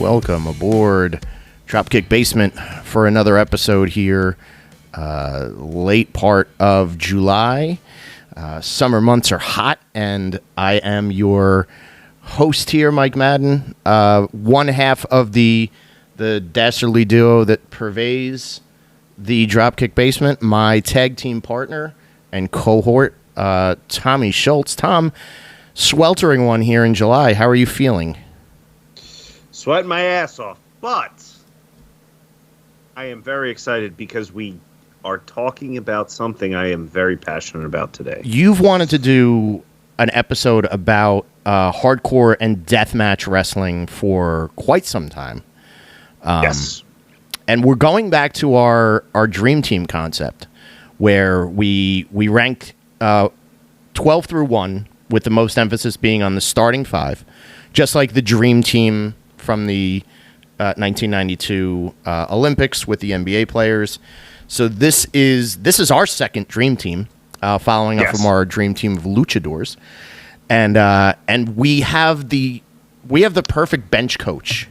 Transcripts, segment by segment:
welcome aboard Dropkick Basement for another episode here. Late part of July. Summer months are hot, and I am your host here, Mike Madden. One half of the dastardly duo that pervades the Dropkick Basement, my tag team partner and cohort, Tommy Schultz. Tom, sweltering one here in July. How are you feeling? Sweating my ass off, but I am very excited because we are talking about something I am very passionate about today. You've wanted to do an episode about hardcore and deathmatch wrestling for quite some time. Yes. And we're going back to our Dream Team concept, where we ranked 12 through 1, with the most emphasis being on the starting 5, just like the Dream Team from the 1992 Olympics with the NBA players. So this is our second Dream Team, following up from our Dream Team of luchadors, and we have the perfect bench coach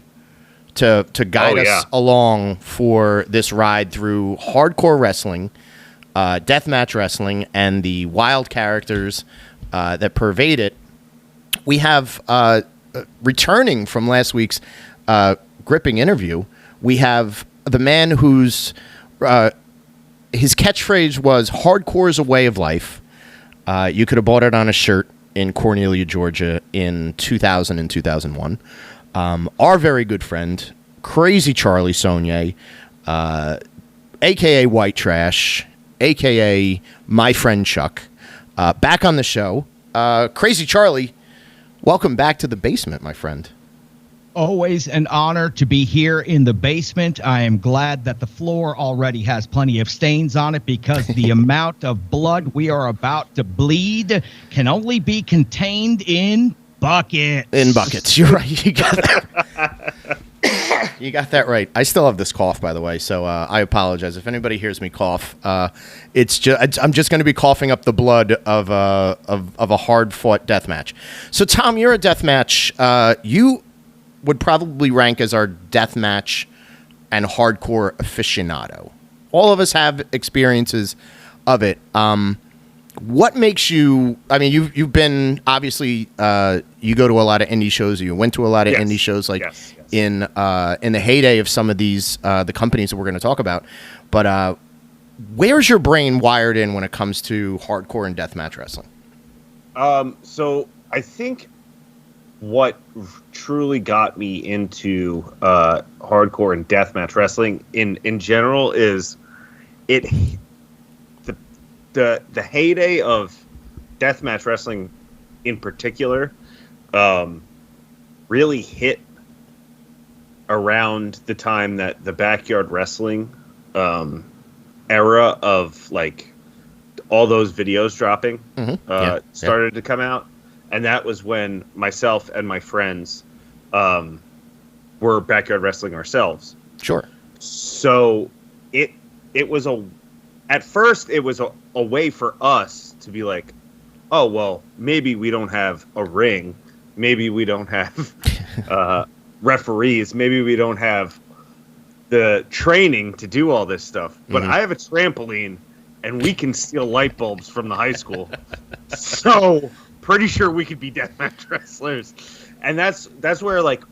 to guide us along for this ride through hardcore wrestling, deathmatch wrestling, and the wild characters that pervade it. We have returning from last week's gripping interview. We have the man whose his catchphrase was "Hardcore is a way of life." You could have bought it on a shirt in Cornelia, Georgia, in 2000 and 2001. Our very good friend, Crazy Charlie Saunier, a.k.a. White Trash, a.k.a. my friend Chuck, back on the show. Crazy Charlie, welcome back to the basement, my friend. Always an honor to be here in the basement. I am glad that the floor already has plenty of stains on it, because the amount of blood we are about to bleed can only be contained in buckets. In buckets, you're right. You got that. You got that right. I still have this cough, by the way, so I apologize if anybody hears me cough. I'm just going to be coughing up the blood of a hard-fought death match. So, Tom, you're a death match. You would probably rank as our deathmatch and hardcore aficionado. All of us have experiences of it. What makes you? I mean, you've been obviously you go to a lot of indie shows. Or you went to a lot of indie shows, like in the heyday of some of these the companies that we're going to talk about. But where's your brain wired in when it comes to hardcore and deathmatch wrestling? So I think what truly got me into hardcore and deathmatch wrestling in general is the heyday of deathmatch wrestling in particular really hit around the time that the backyard wrestling era of like all those videos dropping started to come out. And that was when myself and my friends were backyard wrestling ourselves. Sure. So it was at first it was a way for us to be like, oh, well, maybe we don't have a ring. Maybe we don't have referees. Maybe we don't have the training to do all this stuff. But I have a trampoline, and we can steal light bulbs from the high school. So pretty sure we could be deathmatch wrestlers. And that's where, like,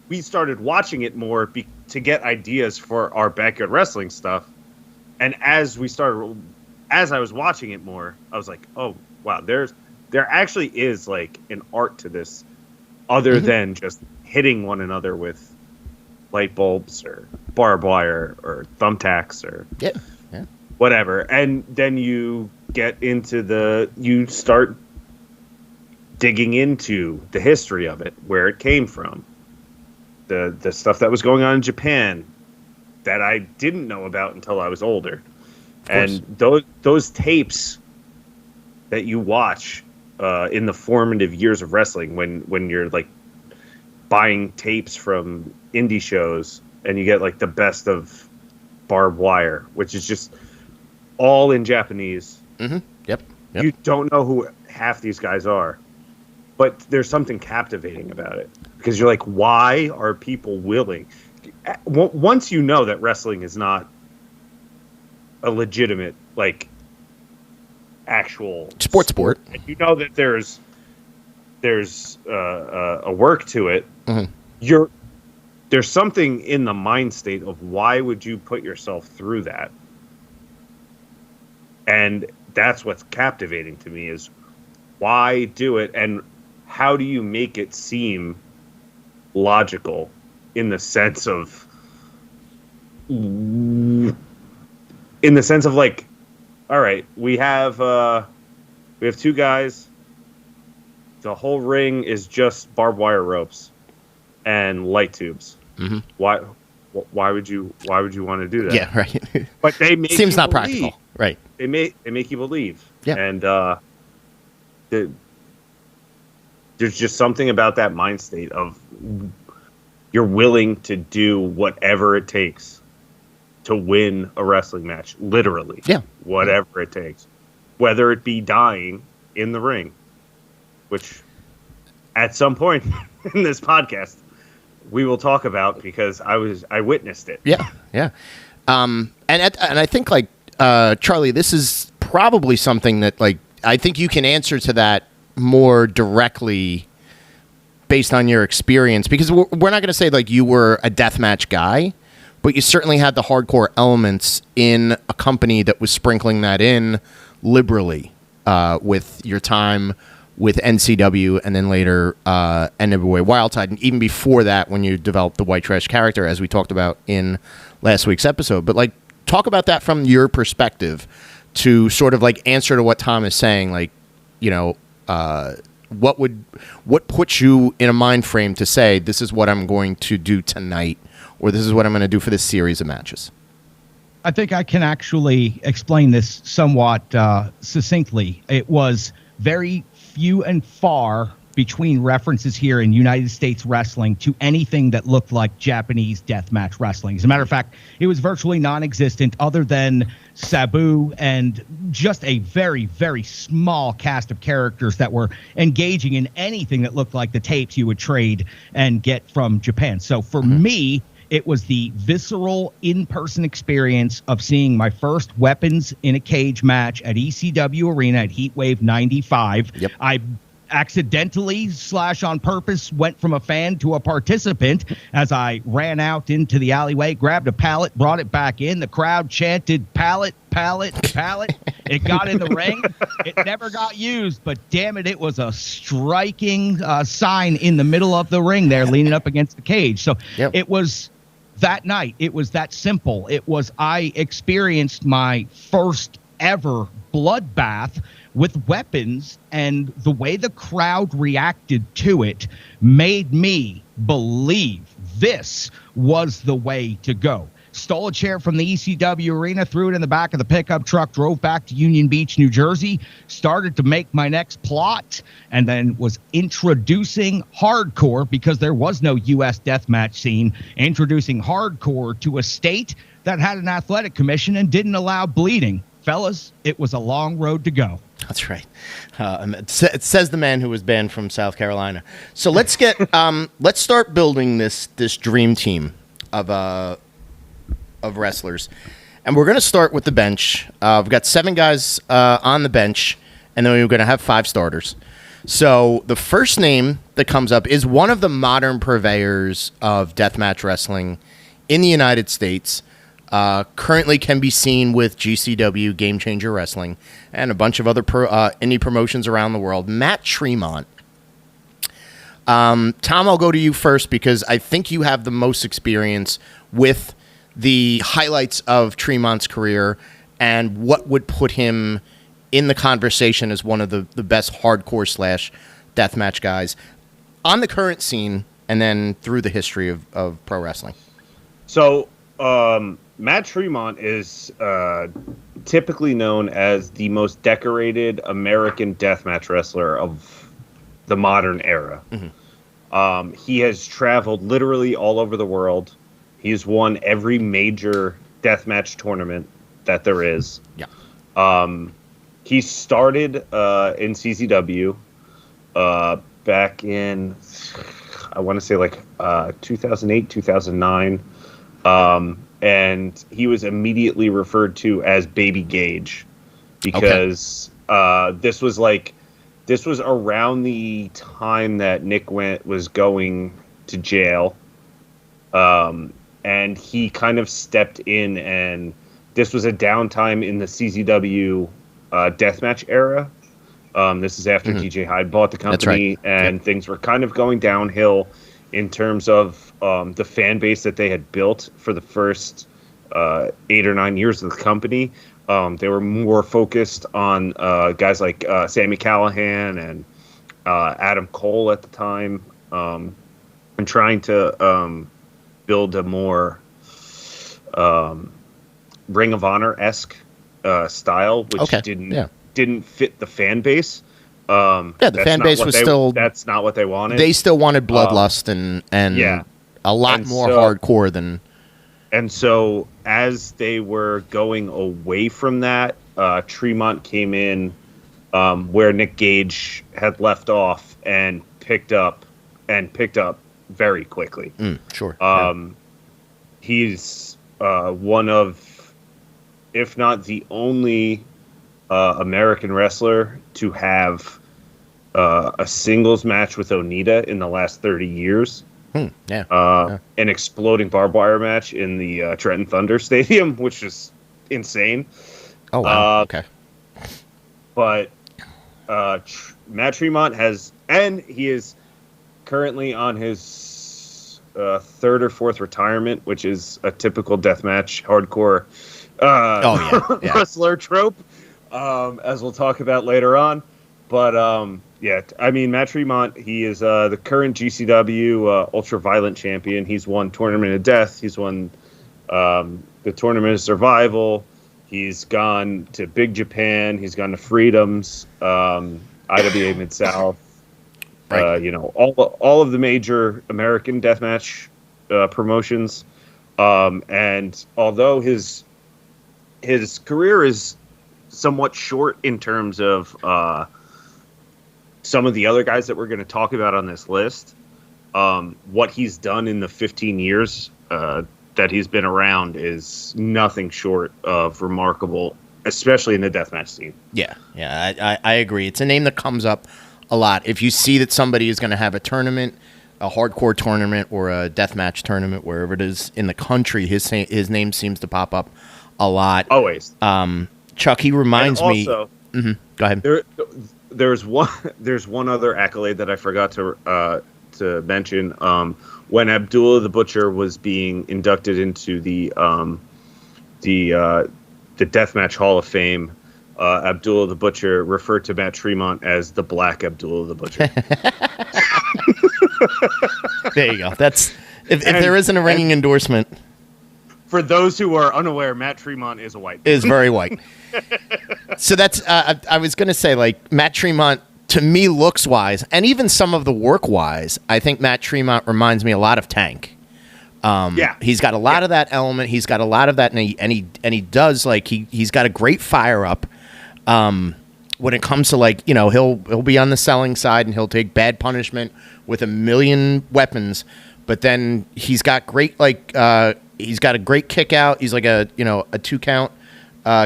we started watching it more to get ideas for our backyard wrestling stuff. And as I was watching it more, I was like, oh, wow, there actually is, like, an art to this other than just hitting one another with light bulbs or barbed wire or thumbtacks or whatever. And then you get into you start digging into the history of it, where it came from, the stuff that was going on in Japan that I didn't know about until I was older. And those tapes that you watch in the formative years of wrestling, when you're like buying tapes from indie shows and you get like the best of Barbed Wire, which is just all in Japanese. Yep. You don't know who half these guys are. but there's something captivating about it because you're like, why are people willing? Once you know that wrestling is not a legitimate, like, actual sport, and you know that there's a work to it, there's something in the mind state of why would you put yourself through that, and that's what's captivating to me is why do it, and how do you make it seem logical in the sense of like, all right, we have two guys, the whole ring is just barbed wire ropes and light tubes. Why would you want to do that? Yeah, right. But they make seems not believe. practical, right? They make you believe. Yeah. And there's just something about that mind state of you're willing to do whatever it takes to win a wrestling match, literally. Yeah. Whatever it takes, whether it be dying in the ring, which at some point in this podcast we will talk about because I witnessed it. Yeah, yeah. And I think, like, Charlie, this is probably something that, like, I think you can answer to that more directly based on your experience, because we're not going to say, like, you were a deathmatch guy, but you certainly had the hardcore elements in a company that was sprinkling that in liberally with your time with NCW and then later NWA Wildtide, and even before that when you developed the White Trash character, as we talked about in last week's episode. But, like, talk about that from your perspective to sort of, like, answer to what Tom is saying, like, you know, what puts you in a mind frame to say this is what I'm going to do tonight, or this is what I'm going to do for this series of matches? I think I can actually explain this somewhat succinctly. It was very few and far between references here in United States wrestling to anything that looked like Japanese deathmatch wrestling. As a matter of fact, it was virtually non-existent other than Sabu and just a very, very small cast of characters that were engaging in anything that looked like the tapes you would trade and get from Japan. So for me, it was the visceral in-person experience of seeing my first weapons in a cage match at ECW Arena at Heatwave 95. Yep. I accidentally / on purpose went from a fan to a participant as I ran out into the alleyway, grabbed a pallet, brought it back in. The crowd chanted, "Pallet, pallet, pallet." It got in the ring. It never got used, but damn it, it was a striking sign in the middle of the ring there, leaning up against the cage. So It was that night. It was that simple. It was, I experienced my first ever bloodbath with weapons, and the way the crowd reacted to it made me believe this was the way to go. Stole a chair from the ECW arena, threw it in the back of the pickup truck, drove back to Union Beach, New Jersey, started to make my next plot, and then was introducing hardcore, because there was no U.S. deathmatch scene, introducing hardcore to a state that had an athletic commission and didn't allow bleeding. Fellas, it was a long road to go. That's right. It says the man who was banned from South Carolina. So let's get let's start building this dream team of wrestlers, and we're going to start with the bench. We've got 7 guys on the bench, and then we're going to have 5 starters. So the first name that comes up is one of the modern purveyors of deathmatch wrestling in the United States. Currently can be seen with GCW, Game Changer Wrestling, and a bunch of other indie promotions around the world. Matt Tremont. Tom, I'll go to you first because I think you have the most experience with the highlights of Tremont's career and what would put him in the conversation as one of the best hardcore / deathmatch guys on the current scene and then through the history of pro wrestling. So, Matt Tremont is typically known as the most decorated American deathmatch wrestler of the modern era. Mm-hmm. He has traveled literally all over the world. He's won every major deathmatch tournament that there is. Yeah. He started in CZW, back in, I want to say like 2008, 2009. And he was immediately referred to as Baby Gage because this was around the time that Nick was going to jail. And he kind of stepped in, and this was a downtime in the CZW Deathmatch era. This is after DJ Hyde bought the company, and things were kind of going downhill in terms of the fan base that they had built for the first 8 or 9 years of the company. They were more focused on guys like Sami Callihan and Adam Cole at the time, and trying to build a more Ring of Honor-esque style, which didn't fit the fan base. The fan base was still... That's not what they wanted. They still wanted bloodlust and a lot more hardcore than... And so as they were going away from that, Tremont came in where Nick Gage had left off and picked up very quickly. Sure. He's one of, if not the only American wrestler to have a singles match with Onita in the last 30 years. An exploding barbed wire match in the Trenton Thunder Stadium, which is insane. Oh, wow. Okay. But Matt Tremont he is currently on his third or fourth retirement, which is a typical deathmatch hardcore wrestler trope, as we'll talk about later on. But I mean, Matt Tremont, he is the current GCW Ultra-Violent champion. He's won Tournament of Death. He's won the Tournament of Survival. He's gone to Big Japan. He's gone to Freedoms, IWA Mid-South. Right. All of the major American deathmatch promotions. And although his career is somewhat short in terms of some of the other guys that we're going to talk about on this list, what he's done in the 15 years that he's been around is nothing short of remarkable, especially in the deathmatch scene. Yeah, I agree. It's a name that comes up a lot. If you see that somebody is going to have a tournament, a hardcore tournament or a deathmatch tournament, wherever it is in the country, his name seems to pop up a lot. Always. Chuck, he reminds me. Go ahead. There's one other accolade that I forgot to mention. When Abdullah the Butcher was being inducted into the Deathmatch Hall of Fame, Abdullah the Butcher referred to Matt Tremont as the Black Abdullah the Butcher. There you go. That's if there isn't a ringing endorsement. For those who are unaware, Matt Tremont is a white man. Is very white. So that's I was going to say, like, Matt Tremont, to me, looks wise, and even some of the work wise, I think Matt Tremont reminds me a lot of Tank. He's got a lot of that element. He's got a lot of that, and he does, like, he's got a great fire up. When it comes to, like, he'll be on the selling side and he'll take bad punishment with a million weapons, but then he's got great, like, he's got a great kick out. He's like a 2-count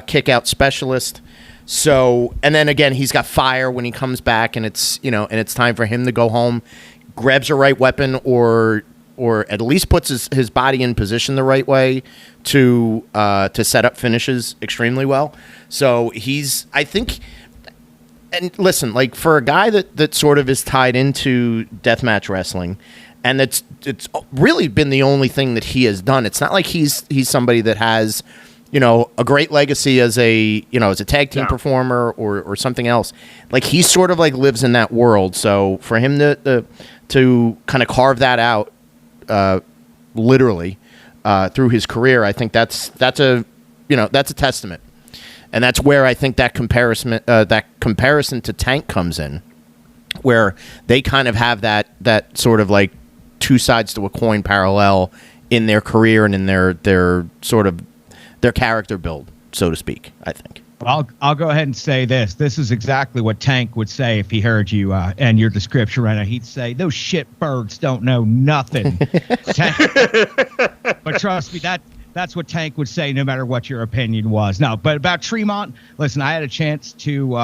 kick out specialist. So, and then again, he's got fire when he comes back, and it's time for him to go home. Grabs the right weapon, or at least puts his body in position the right way to set up finishes extremely well. So I think, and listen, like, for a guy that sort of is tied into deathmatch wrestling, and it's really been the only thing that he has done. It's not like he's somebody that has, a great legacy as a tag team performer or something else. Like, he sort of like lives in that world. So for him to kind of carve that out, literally, through his career, I think that's a testament. And that's where I think that comparison to Tank comes in, where they kind of have that sort of like two sides to a coin parallel in their career and in their sort of their character build, so to speak, I think. I'll go ahead and say this. This is exactly what Tank would say if he heard you and your description right now. He'd say, those shit birds don't know nothing. But trust me, that's what Tank would say no matter what your opinion was. No, but about Tremont, listen, I had a chance to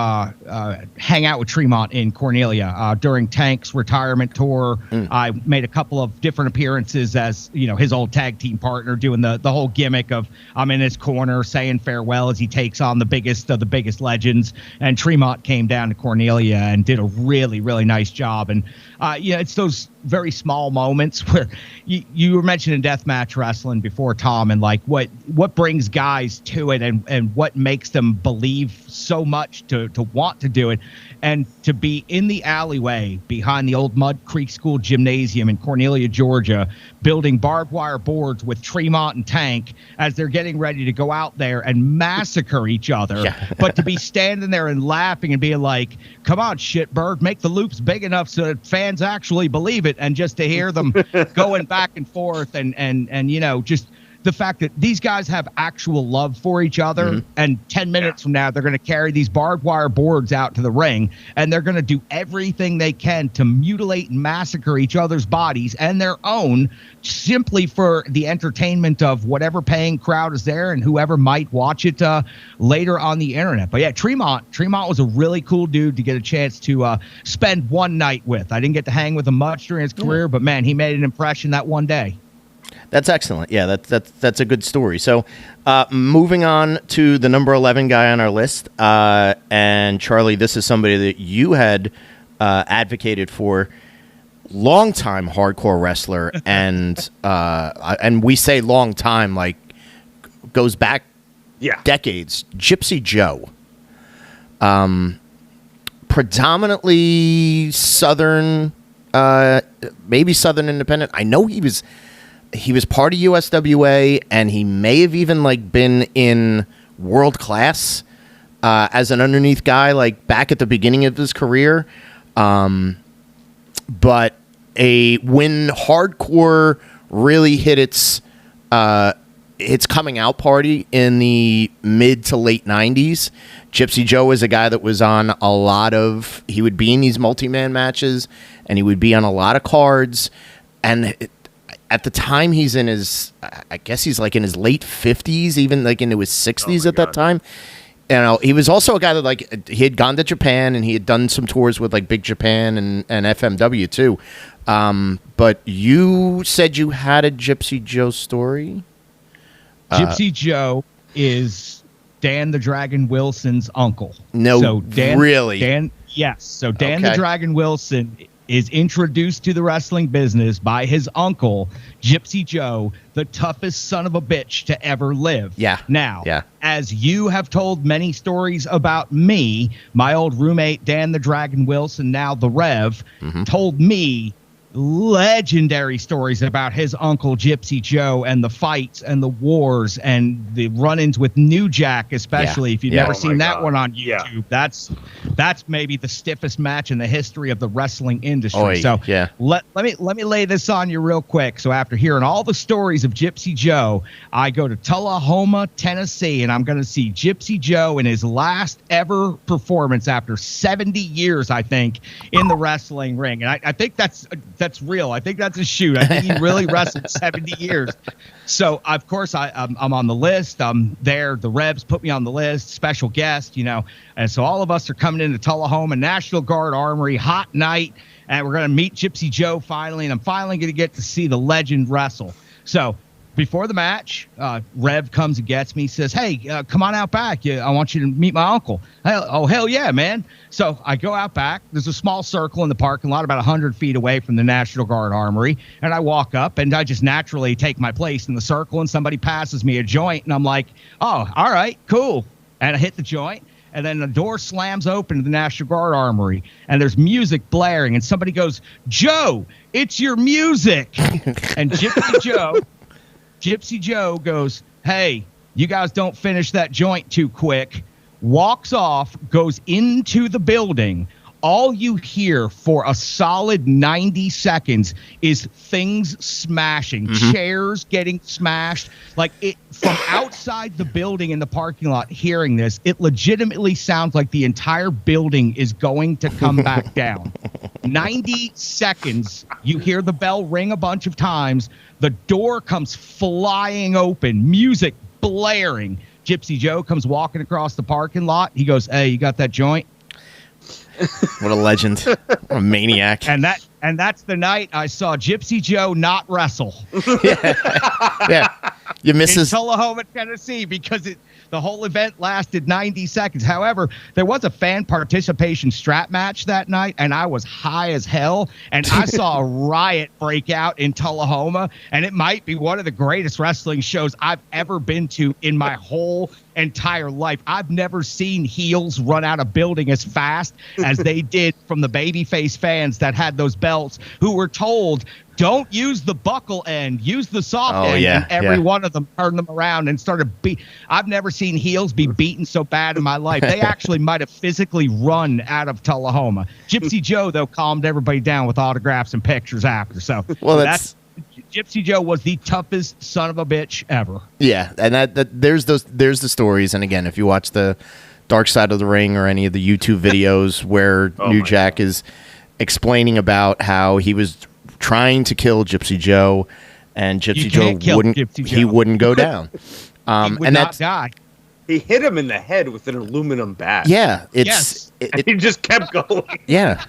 hang out with Tremont in Cornelia during Tank's retirement tour. I made a couple of different appearances as, his old tag team partner, doing the whole gimmick of I'm in his corner saying farewell as he takes on the biggest of the biggest legends. And Tremont came down to Cornelia and did a really, really nice job. And, it's those very small moments where you were mentioning deathmatch wrestling before, Tom, and like what brings guys to it and what makes them believe so much to want to do it, and to be in the alleyway behind the old Mud Creek School Gymnasium in Cornelia, Georgia, building barbed wire boards with Tremont and Tank as they're getting ready to go out there and massacre each other. Yeah. But to be standing there and laughing and being like, come on, shitbird, make the loops big enough so that fans actually believe it, and just to hear them going back and forth and just the fact that these guys have actual love for each other, and 10 minutes from now, they're going to carry these barbed wire boards out to the ring, and they're going to do everything they can to mutilate and massacre each other's bodies and their own, simply for the entertainment of whatever paying crowd is there and whoever might watch it later on the internet. But yeah, Tremont was a really cool dude to get a chance to spend one night with. I didn't get to hang with him much during his career, but man, he made an impression that one day. That's excellent. Yeah, that's a good story. So, moving on to the number 11 guy on our list, and Charlie, this is somebody that you had advocated for, longtime hardcore wrestler, and we say long time, like goes back decades. Gypsy Joe, predominantly Southern, maybe Southern independent. I know he was part of USWA, and he may have even been in World Class as an underneath guy, back at the beginning of his career. But when hardcore really hit its coming out party in the mid to late 90s, Gypsy Joe was a guy that was on a lot of. He would be in these multi-man matches, and he would be on a lot of cards, and at the time, he's in his, I guess he's in his late 50s, even into his 60s at that time. He was also a guy that he had gone to Japan, and he had done some tours with Big Japan and FMW too. But you said you had a Gypsy Joe story? Gypsy Joe is Dan the Dragon Wilson's uncle. No, so Dan, really? Yes. So Dan the Dragon Wilson is introduced to the wrestling business by his uncle, Gypsy Joe, the toughest son of a bitch to ever live. Yeah. Now, as you have told many stories about me, my old roommate, Dan the Dragon Wilson, now the Rev, told me legendary stories about his uncle Gypsy Joe and the fights and the wars and the run-ins with New Jack, especially if you've never seen that one on YouTube. That's maybe the stiffest match in the history of the wrestling industry. Let me lay this on you real quick. So after hearing all the stories of Gypsy Joe, I go to Tullahoma, Tennessee, and I'm going to see Gypsy Joe in his last ever performance after 70 years, I think, in the wrestling ring. And I think that's real. I think that's a shoot. I think he really wrestled 70 years. So, of course, I'm on the list. I'm there. The Revs put me on the list, special guest, And so all of us are coming into Tullahoma, National Guard Armory, hot night, and we're going to meet Gypsy Joe finally, and I'm finally going to get to see the legend wrestle. So before the match, Rev comes and gets me, says, hey, come on out back. I want you to meet my uncle. Hell yeah, man. So I go out back. There's a small circle in the parking lot about 100 feet away from the National Guard Armory. And I walk up, and I just naturally take my place in the circle, and somebody passes me a joint, and I'm like, oh, all right, cool. And I hit the joint. And then the door slams open to the National Guard Armory, and there's music blaring, and somebody goes, Joe, it's your music. And Gypsy Joe goes, hey, you guys don't finish that joint too quick, walks off, goes into the building, all you hear for a solid 90 seconds is things smashing, chairs getting smashed. Like it from outside the building in the parking lot, hearing this, it legitimately sounds like the entire building is going to come back down. 90 seconds, you hear the bell ring a bunch of times, the door comes flying open, music blaring. Gypsy Joe comes walking across the parking lot. He goes, "Hey, you got that joint?" What a legend. What a maniac. And that's the night I saw Gypsy Joe not wrestle. Yeah. You miss in his Tullahoma, Tennessee, because the whole event lasted 90 seconds. However, there was a fan participation strap match that night, and I was high as hell, and I saw a riot break out in Tullahoma, and it might be one of the greatest wrestling shows I've ever been to in my whole entire life. I've never seen heels run out of building as fast as they did from the babyface fans that had those belts, who were told, don't use the buckle end, use the soft end. Yeah, and every one of them turned them around and started I've never seen heels be beaten so bad in my life. They actually might have physically run out of Tullahoma. Gypsy Joe, though, calmed everybody down with autographs and pictures after. So that's Gypsy Joe was the toughest son of a bitch ever. Yeah, and there's the stories. And again, if you watch the Dark Side of the Ring or any of the YouTube videos where New Jack is explaining about how he was trying to kill Gypsy Joe, and Gypsy Joe wouldn't go down. He would not die. He hit him in the head with an aluminum bat. Yeah, he just kept going. Yeah.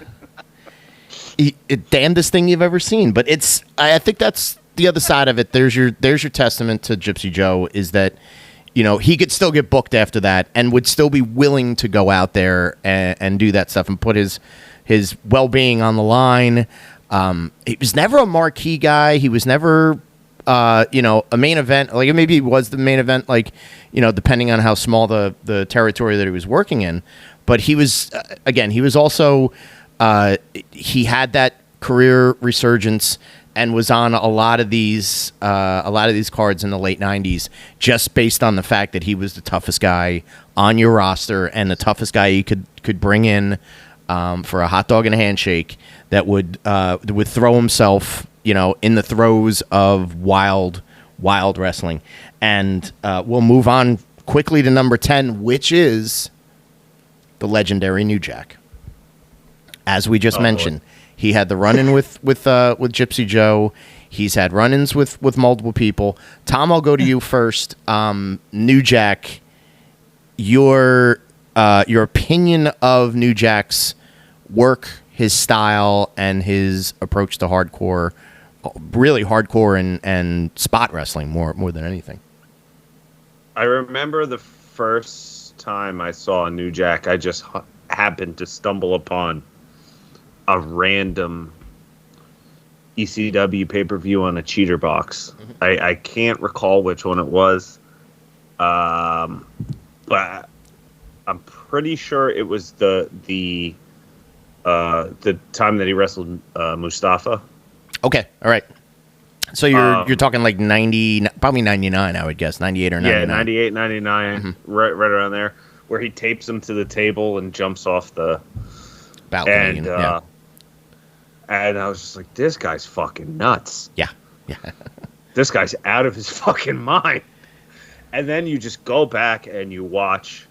Damnedest thing you've ever seen, but I think that's the other side of it. There's your testament to Gypsy Joe, is that he could still get booked after that and would still be willing to go out there and do that stuff and put his well-being on the line. He was never a marquee guy. He was never a main event. Like maybe he was the main event, depending on how small the territory that he was working in. But he was he was also he had that career resurgence and was on a lot of these cards in the late 90s just based on the fact that he was the toughest guy on your roster and the toughest guy you could bring in for a hot dog and a handshake that would throw himself in the throes of wild wrestling. And we'll move on quickly to number 10, which is the legendary New Jack. As we just mentioned, he had the run-in with Gypsy Joe. He's had run-ins with multiple people. Tom, I'll go to you first. New Jack, your opinion of New Jack's work, his style, and his approach to hardcore, really hardcore and spot wrestling more than anything. I remember the first time I saw New Jack, I just happened to stumble upon a random ECW pay-per-view on a cheater box. I can't recall which one it was, but I'm pretty sure it was the time that he wrestled Mustafa. Okay, all right. So you're talking like 90, probably 99, I would guess, 98 or 99. Yeah, 98, 99, right around there, where he tapes him to the table and jumps off the balcony. And I was just like, this guy's fucking nuts. Yeah. This guy's out of his fucking mind. And then you just go back and you watch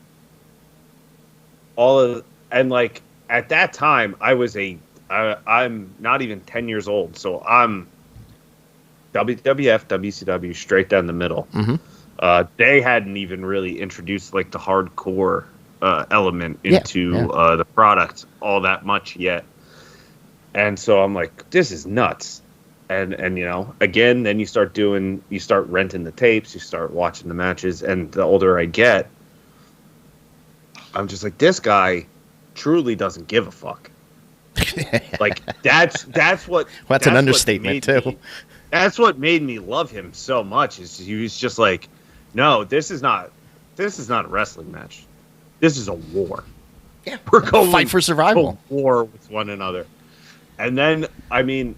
and like at that time I'm not even 10 years old, so I'm WWF, WCW, straight down the middle. They hadn't even really introduced like the hardcore element into the product all that much yet. And so I'm like, this is nuts. And again, then you start renting the tapes, you start watching the matches, and the older I get, I'm just like, this guy truly doesn't give a fuck. Like that's an understatement too. That's what made me love him so much. Is he was just like, no, this is not a wrestling match. This is a war. Yeah, we're going fight for survival, war with one another. And then, I mean,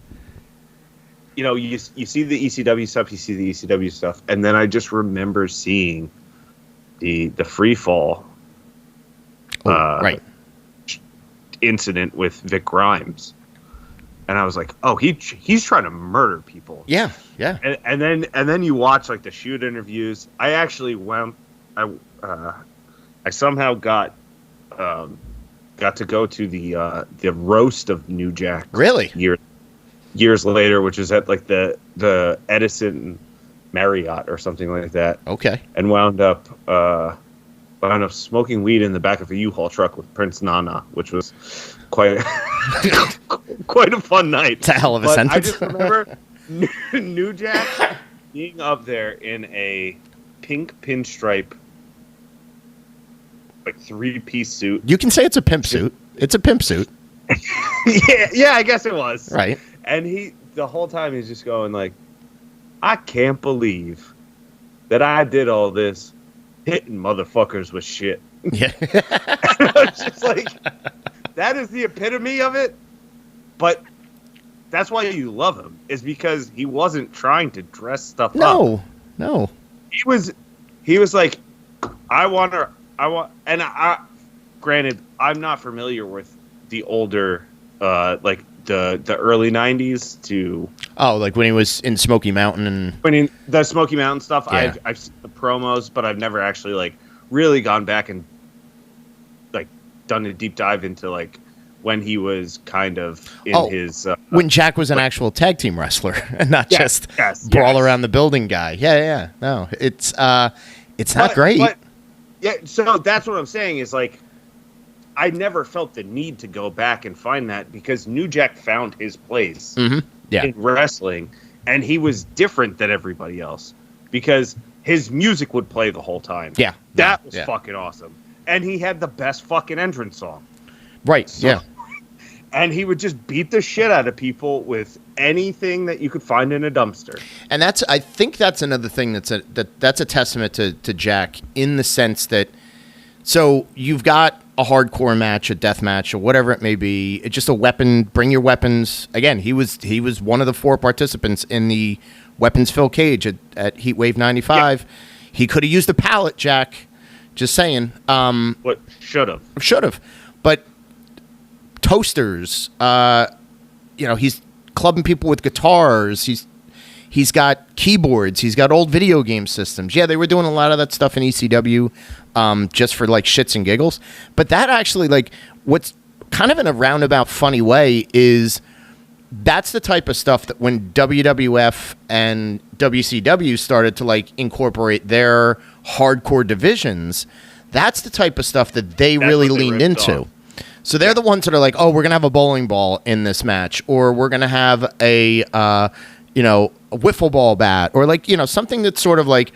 you see the ECW stuff, and then I just remember seeing the free fall, right, incident with Vic Grimes, and I was like, oh, he's trying to murder people. Yeah. And then you watch like the shoot interviews. I actually I somehow got to go to the roast of New Jack. Really? Years later, which is at like the Edison Marriott or something like that. Okay. And wound up smoking weed in the back of a U-Haul truck with Prince Nana, which was quite quite a fun night. It's a hell of a sentence. I just remember New Jack being up there in a pink pinstripe, like 3-piece suit. You can say it's a pimp suit. It's a pimp suit. yeah, I guess it was. Right. And the whole time he's just going like, I can't believe that I did all this hitting motherfuckers with shit. Yeah. I was just like, that is the epitome of it. But that's why you love him, is because he wasn't trying to dress stuff up. No. He was like, granted, I'm not familiar with the older, like the early 90s to... Oh, like when he was in Smoky Mountain and... When the Smoky Mountain stuff, yeah. I've seen the promos, but I've never actually like really gone back and like done a deep dive into like when he was kind of in his... when Jack was an actual tag team wrestler and not just brawl around the building guy. Yeah. No, it's not great. But, yeah, so that's what I'm saying is like, I never felt the need to go back and find that because New Jack found his place in wrestling, and he was different than everybody else because his music would play the whole time. Yeah. That was fucking awesome. And he had the best fucking entrance song. Right, so, and he would just beat the shit out of people with anything that you could find in a dumpster. And I think that's another thing that's a testament to Jack in the sense that, so you've got a hardcore match, a death match, or whatever it may be. It's just a weapon. Bring your weapons. Again, he was one of the 4 participants in the weapons fill cage at Heatwave 95. Yeah. He could have used a pallet, Jack. Just saying. What should have? But toasters. He's clubbing people with guitars. He's got keyboards. He's got old video game systems. Yeah, they were doing a lot of that stuff in ECW. Just for like shits and giggles. But that actually, like, what's kind of in a roundabout funny way is that's the type of stuff that when WWF and WCW started to like incorporate their hardcore divisions, that's the type of stuff that they really leaned into. So they're the ones that are like, oh, we're going to have a bowling ball in this match, or we're going to have a wiffle ball bat, or like, something that's sort of like,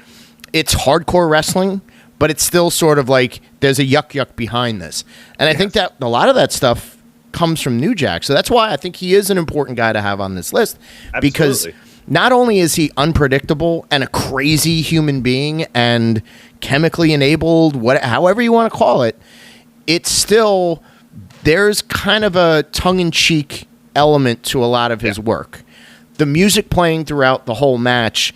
it's hardcore wrestling, but it's still sort of like there's a yuck behind this. And I think that a lot of that stuff comes from New Jack. So that's why I think he is an important guy to have on this list. Absolutely. Because not only is he unpredictable and a crazy human being and chemically enabled, however you want to call it, it's still, there's kind of a tongue-in-cheek element to a lot of his work. The music playing throughout the whole match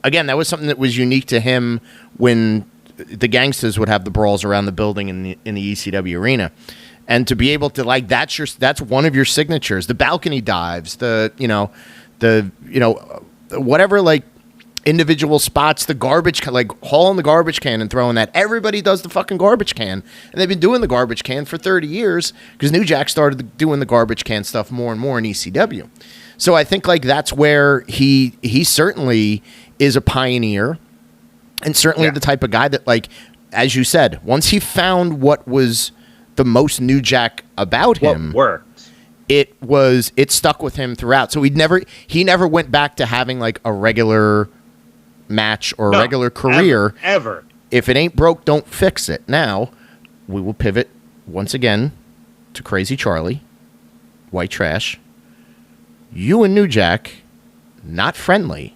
again, that was something that was unique to him when the gangsters would have the brawls around the building in the ECW arena. And to be able to, like, that's one of your signatures. The balcony dives, whatever, like, individual spots, the garbage, like hauling the garbage can and throwing that. Everybody does the fucking garbage can. And they've been doing the garbage can for 30 years because New Jack started doing the garbage can stuff more and more in ECW. So I think, like, that's where he certainly is a pioneer, and certainly the type of guy that, like, as you said, once he found what was the most New Jack about him, what worked, it stuck with him throughout. So he never went back to having like a regular match or a regular career. Ever. If it ain't broke, don't fix it. Now we will pivot once again to Crazy Charlie, White Trash. You and New Jack, not friendly.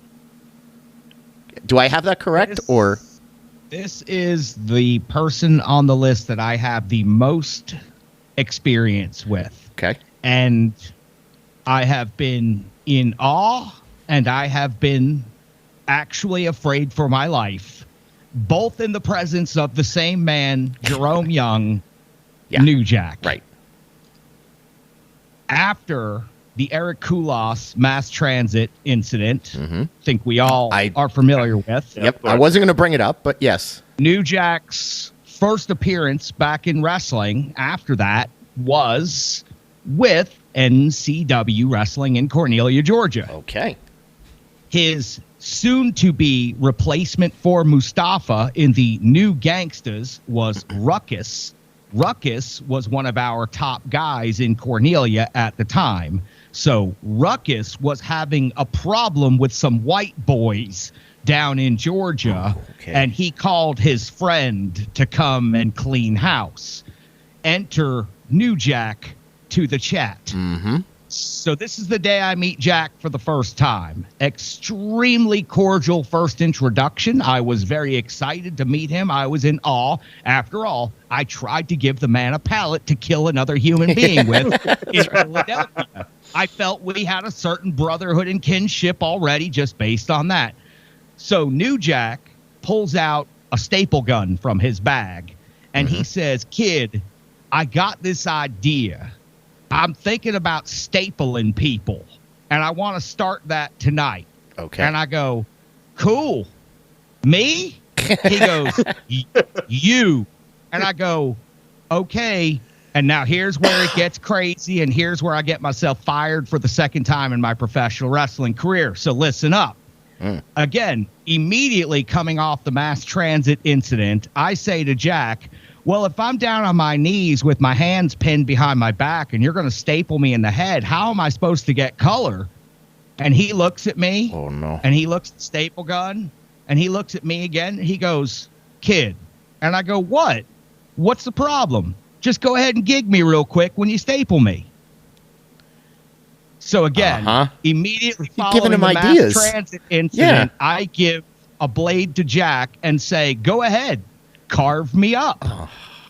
Do I have that correct? This is the person on the list that I have the most experience with. Okay. And I have been in awe, and I have been actually afraid for my life, both in the presence of the same man, Jerome Young, Yeah. New Jack. Right. After the Eric Koulos mass transit incident, I think we all are familiar with. Yep. I wasn't going to bring it up, but yes. New Jack's first appearance back in wrestling after that was with NCW Wrestling in Cornelia, Georgia. Okay. His soon-to-be replacement for Mustafa in the New Gangstas was Ruckus. Ruckus was one of our top guys in Cornelia at the time. So Ruckus was having a problem with some white boys down in Georgia, and he called his friend to come and clean house. Enter New Jack to the chat. Mm-hmm. So this is the day I meet Jack for the first time. Extremely cordial first introduction. I was very excited to meet him. I was in awe. After all, I tried to give the man a pallet to kill another human being with in Philadelphia. I felt we had a certain brotherhood and kinship already just based on that. So New Jack pulls out a staple gun from his bag, and he says, "Kid, I got this idea. I'm thinking about stapling people, and I want to start that tonight." Okay. And I go, "Cool. Me?" He goes, "You." And I go, "Okay." And now here's where it gets crazy, and here's where I get myself fired for the second time in my professional wrestling career. So listen up. Again, immediately coming off the mass transit incident, I say to Jack, "Well, if I'm down on my knees with my hands pinned behind my back and you're going to staple me in the head, how am I supposed to get color?" And he looks at me. Oh, no. And he looks at the staple gun, and he looks at me again. He goes, "Kid." And I go, "What? What's the problem? Just go ahead and gig me real quick when you staple me." So again, immediately following the mass transit incident, I give a blade to Jack and say, "Go ahead, carve me up."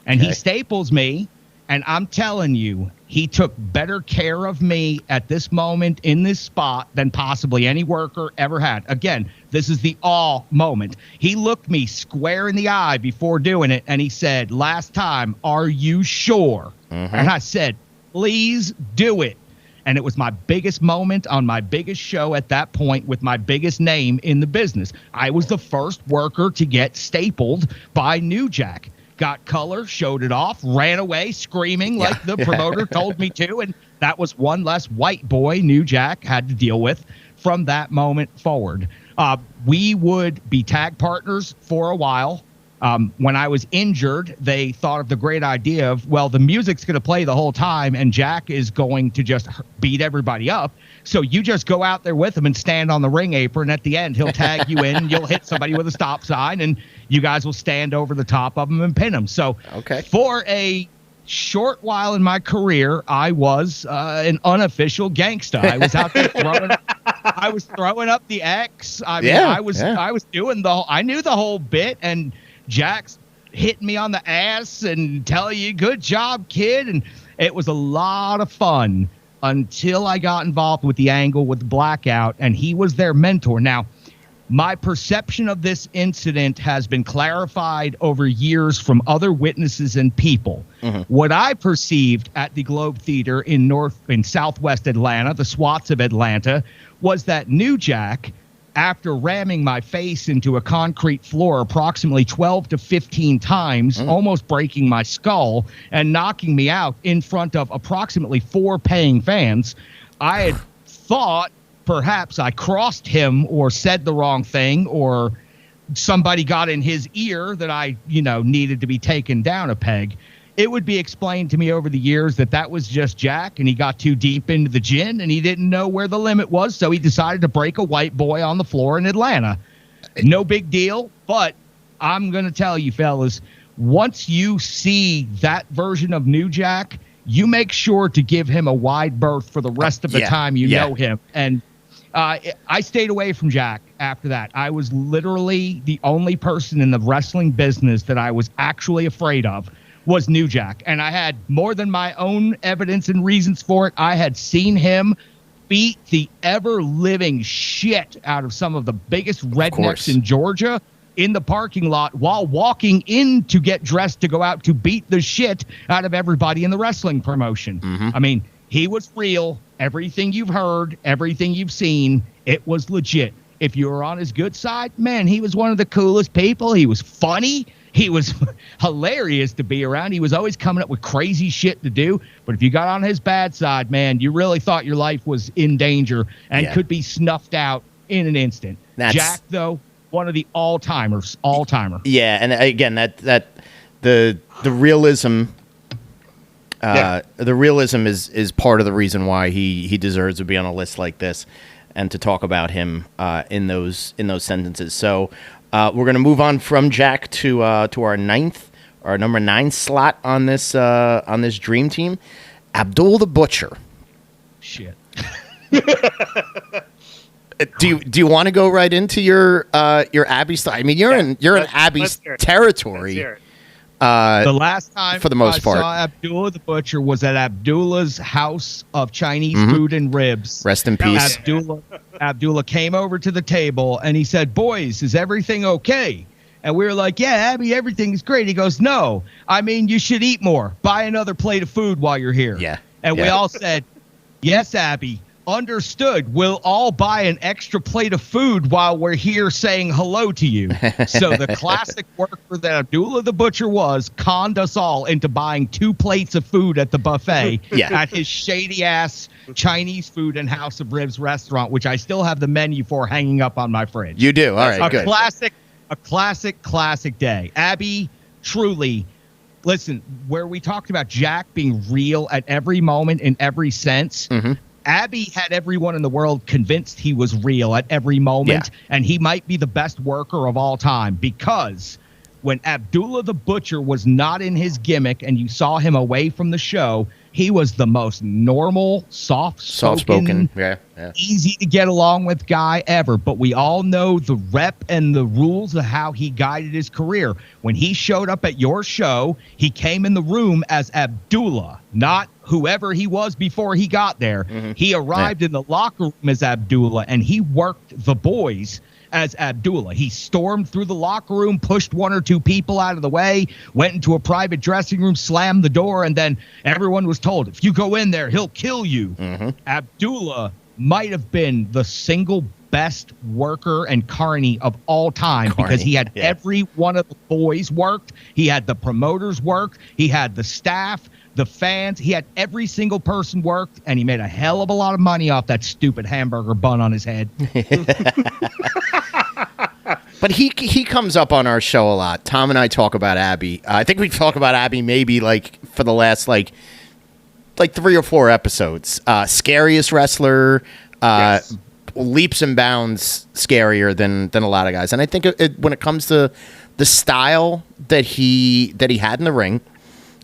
And he staples me, and I'm telling you, he took better care of me at this moment in this spot than possibly any worker ever had. Again, this is the awe moment. He looked me square in the eye before doing it, and he said, "Last time, are you sure?" And I said, "Please do it." And it was my biggest moment on my biggest show at that point with my biggest name in the business. I was the first worker to get stapled by New Jack. Got color, showed it off, ran away screaming like the promoter told me to. And that was one less white boy New Jack had to deal with from that moment forward. We would be tag partners for a while. When I was injured, they thought of the great idea of, well, the music's going to play the whole time and Jack is going to just beat everybody up. So you just go out there with him and stand on the ring apron. At the end, he'll tag you in, you'll hit somebody with a stop sign, and you guys will stand over the top of him and pin him. So for a short while in my career, I was an unofficial gangsta. I was out there throwing up the X. I mean, I was doing I knew the whole bit, and Jack's hitting me on the ass and telling you, "Good job, kid." And it was a lot of fun until I got involved with the angle with the Blackout, and he was their mentor. Now, my perception of this incident has been clarified over years from other witnesses and people. What I perceived at the Globe Theater in Southwest Atlanta, the SWATs of Atlanta, was that New Jack, after ramming my face into a concrete floor approximately 12 to 15 times, almost breaking my skull and knocking me out in front of approximately 4 paying fans, I had thought perhaps I crossed him or said the wrong thing, or somebody got in his ear that I, needed to be taken down a peg. It would be explained to me over the years that that was just Jack, and he got too deep into the gin and he didn't know where the limit was, so he decided to break a white boy on the floor in Atlanta. No big deal, but I'm going to tell you, fellas, once you see that version of New Jack, you make sure to give him a wide berth for the rest of the time you know him. And I stayed away from Jack after that. I was literally the only person in the wrestling business that I was actually afraid of was New Jack. And I had more than my own evidence and reasons for it. I had seen him beat the ever-living shit out of some of the biggest rednecks in Georgia. in the parking lot while walking in to get dressed to go out to beat the shit out of everybody in the wrestling promotion. I mean, he was real. Everything you've heard, everything you've seen, it was legit. If you were on his good side, man, he was one of the coolest people. He was funny. He was hilarious to be around. He was always coming up with crazy shit to do. But if you got on his bad side, man, you really thought your life was in danger and could be snuffed out in an instant. Jack, though, one of the all-timer. Yeah, and again, the realism, the realism is part of the reason why he deserves to be on a list like this, and to talk about him in those sentences. So we're gonna move on from Jack to our number 9 slot on this dream team, Abdul the Butcher. Shit. Do you want to go right into your Abby style? I mean, you're in Abby's territory. The last time for the most part, I saw Abdullah the Butcher was at Abdullah's house of Chinese food and ribs. Rest in peace. Abdullah came over to the table and he said, "Boys, is everything okay?" And we were like, "Yeah, Abby, everything's great." He goes, "No, I mean, you should eat more. Buy another plate of food while you're here." Yeah. And we all said, "Yes, Abby. Understood. We'll all buy an extra plate of food while we're here saying hello to you." So the classic worker that Abdullah the Butcher conned us all into buying 2 plates of food at the buffet at his shady-ass Chinese food and House of Ribs restaurant, which I still have the menu for hanging up on my fridge. You do? All right, good. A classic day. Abby, truly, listen, where we talked about Jack being real at every moment in every sense, Abby had everyone in the world convinced he was real at every moment, and he might be the best worker of all time, because when Abdullah the Butcher was not in his gimmick and you saw him away from the show, he was the most normal, soft-spoken, easy to get along with guy ever. But we all know the rep and the rules of how he guided his career. When he showed up at your show, he came in the room as Abdullah, not whoever he was before he got there. He arrived in the locker room as Abdullah, and he worked the boys as Abdullah. He stormed through the locker room, pushed 1 or 2 people out of the way, went into a private dressing room, slammed the door, and then everyone was told, if you go in there, he'll kill you. Abdullah might have been the single best worker and carny of all time, because he had every one of the boys worked. He had the promoters worked. He had the staff, the fans. He had every single person worked, and he made a hell of a lot of money off that stupid hamburger bun on his head. But he comes up on our show a lot. Tom and I talk about Abby. I think we talk about Abby maybe like for the last like 3 or 4 episodes. Scariest wrestler, leaps and bounds scarier than a lot of guys. And I think when it comes to the style that he had in the ring,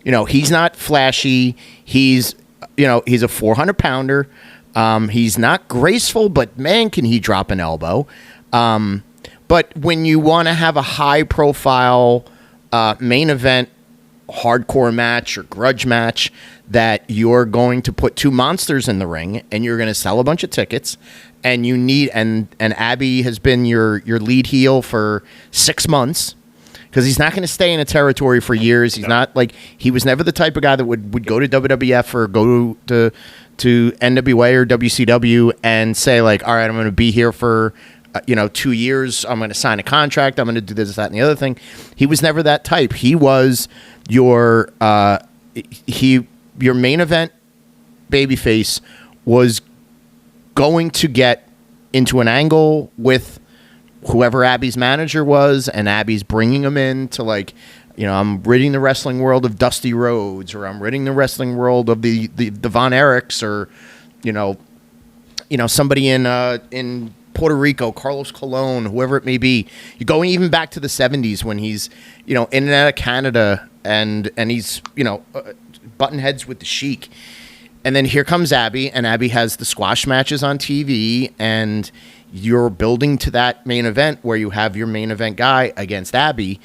you know, he's not flashy. He's a 400-pounder. He's not graceful, but man, can he drop an elbow. But when you want to have a high-profile main event, hardcore match or grudge match that you're going to put 2 monsters in the ring and you're going to sell a bunch of tickets, and you need and Abby has been your lead heel for 6 months, because he's not going to stay in a territory for years. He's not like, he was never the type of guy that would go to WWF or go to NWA or WCW and say like, all right, I'm going to be here for 2 years. I'm going to sign a contract. I'm going to do this, that, and the other thing. He was never that type. He was your main event babyface was going to get into an angle with whoever Abby's manager was, and Abby's bringing him in to like, I'm ridding the wrestling world of Dusty Rhodes, or I'm ridding the wrestling world of the Von Erichs, or somebody in Puerto Rico, Carlos Colon, whoever it may be. You're going even back to the 70s when he's, in and out of Canada, and he's, button heads with the Sheik. And then here comes Abby, and Abby has the squash matches on TV, and you're building to that main event where you have your main event guy against Abby,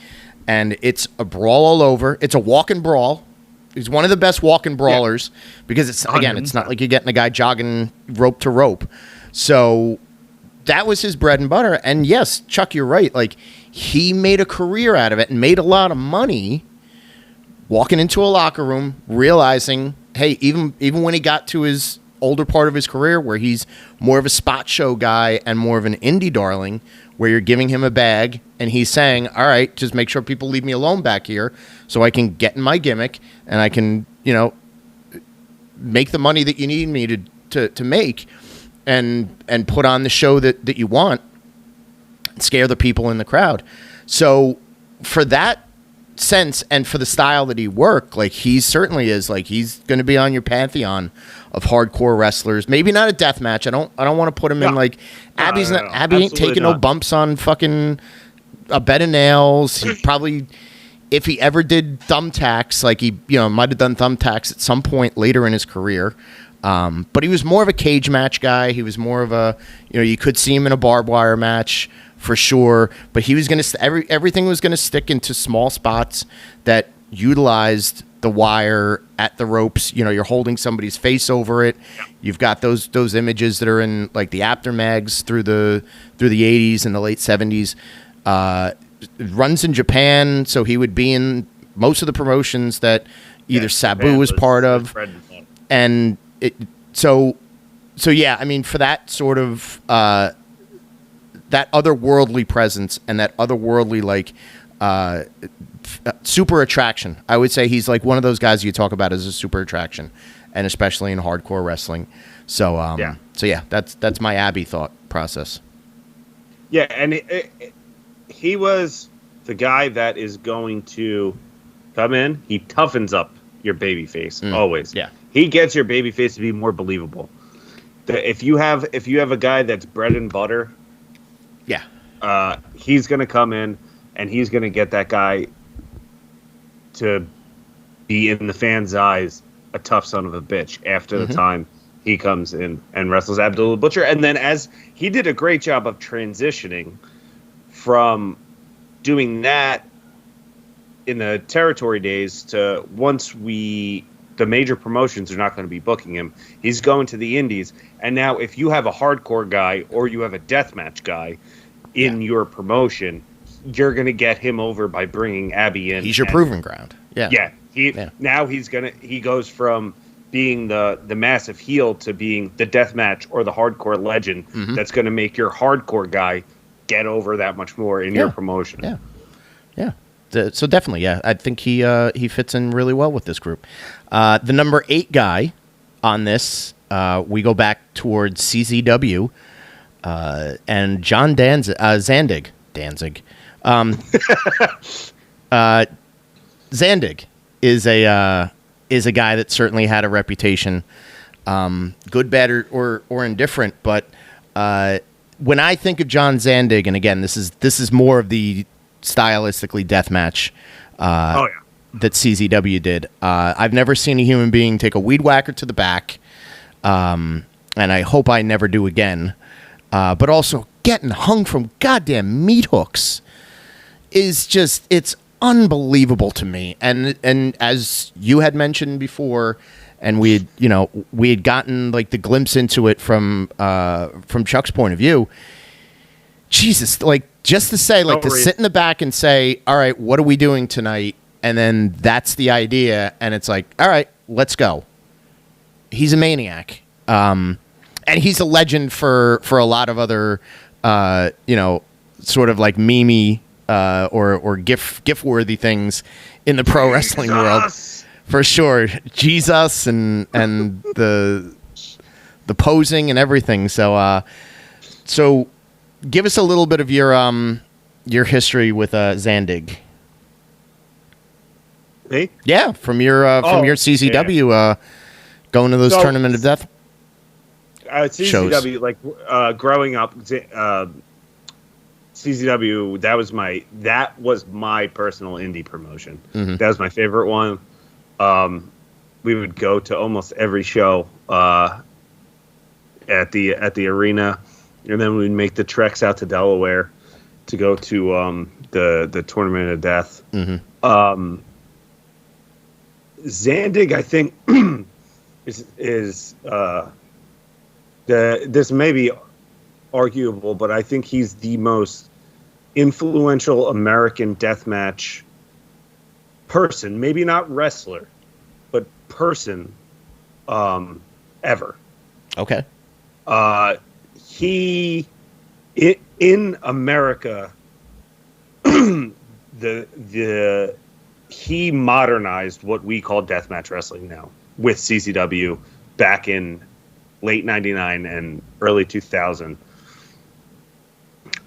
and it's a brawl all over. It's a walk-in brawl. He's one of the best walk-in brawlers, because it's not like you're getting a guy jogging rope to rope. So that was his bread and butter. And yes, Chuck, you're right. Like, he made a career out of it and made a lot of money walking into a locker room, realizing, hey, even when he got to his older part of his career where he's more of a spot show guy and more of an indie darling, where you're giving him a bag and he's saying, all right, just make sure people leave me alone back here so I can get in my gimmick and I can, make the money that you need me to make and put on the show that you want, scare the people in the crowd. So for that sense and for the style that he worked, like, he certainly is, like, he's going to be on your pantheon of hardcore wrestlers. Maybe not a death match. I don't want to put him in like Abby ain't taking no bumps on fucking a bed of nails. He probably, if he ever did Thumbtacks, like, he might have done Thumbtacks at some point later in his career. But he was more of a cage match guy. He was more of a, you could see him in a barbed wire match for sure. But he was going to, everything was going to stick into small spots that utilized the wire at the ropes. You're holding somebody's face over it. You've got those images that are in like the aftermags through the 80s and the late 70s. Runs in Japan, so he would be in most of the promotions that either Sabu was part of. And so yeah, I mean, for that sort of that otherworldly presence and that otherworldly, like, super attraction, I would say he's like one of those guys you talk about as a super attraction, and especially in hardcore wrestling. So yeah, that's my Abby thought process. Yeah, and he was the guy that is going to come in. He toughens up your baby face always. Yeah, he gets your baby face to be more believable. If you have a guy that's bread and butter, he's going to come in and he's going to get that guy to be in the fans' eyes a tough son of a bitch after the time he comes in and wrestles Abdullah Butcher. And then, as he did a great job of transitioning from doing that in the territory days to once the major promotions are not going to be booking him, he's going to the indies. And now if you have a hardcore guy or you have a deathmatch guy in your promotion, you're going to get him over by bringing Abby in. He's your proving ground. Yeah. Now he goes from being the massive heel to being the deathmatch or the hardcore legend that's going to make your hardcore guy get over that much more in your promotion. Yeah. So definitely, I think he fits in really well with this group. The number 8 guy on this, we go back towards CZW and John Zandig. Zandig is a guy that certainly had a reputation, good, bad, or indifferent. But when I think of John Zandig, and again, this is more of the stylistically deathmatch that CZW did. I've never seen a human being take a weed whacker to the back, and I hope I never do again. But also getting hung from goddamn meat hooks is just, it's unbelievable to me. And as you had mentioned before, and we had gotten like the glimpse into it from Chuck's point of view. Jesus, like, just to say, like, to sit in the back and say, all right, what are we doing tonight? And then that's the idea. And it's like, all right, let's go. He's a maniac. And he's a legend for a lot of other, sort of like meme or gif-worthy things in the pro wrestling world. For sure. Jesus and the posing and everything. So give us a little bit of your history with Zandig. Me? Yeah, from your CZW going to those Tournament of Death CZW shows. Like growing up, CZW that was my personal indie promotion. That was my favorite one. We would go to almost every show at the arena. And then we'd make the treks out to Delaware to go to the Tournament of Death. Zandig, I think, is this may be arguable, but I think he's the most influential American deathmatch person, maybe not wrestler, but person ever. Okay. He in America he modernized what we call deathmatch wrestling now with CCW back in late 99 and early 2000.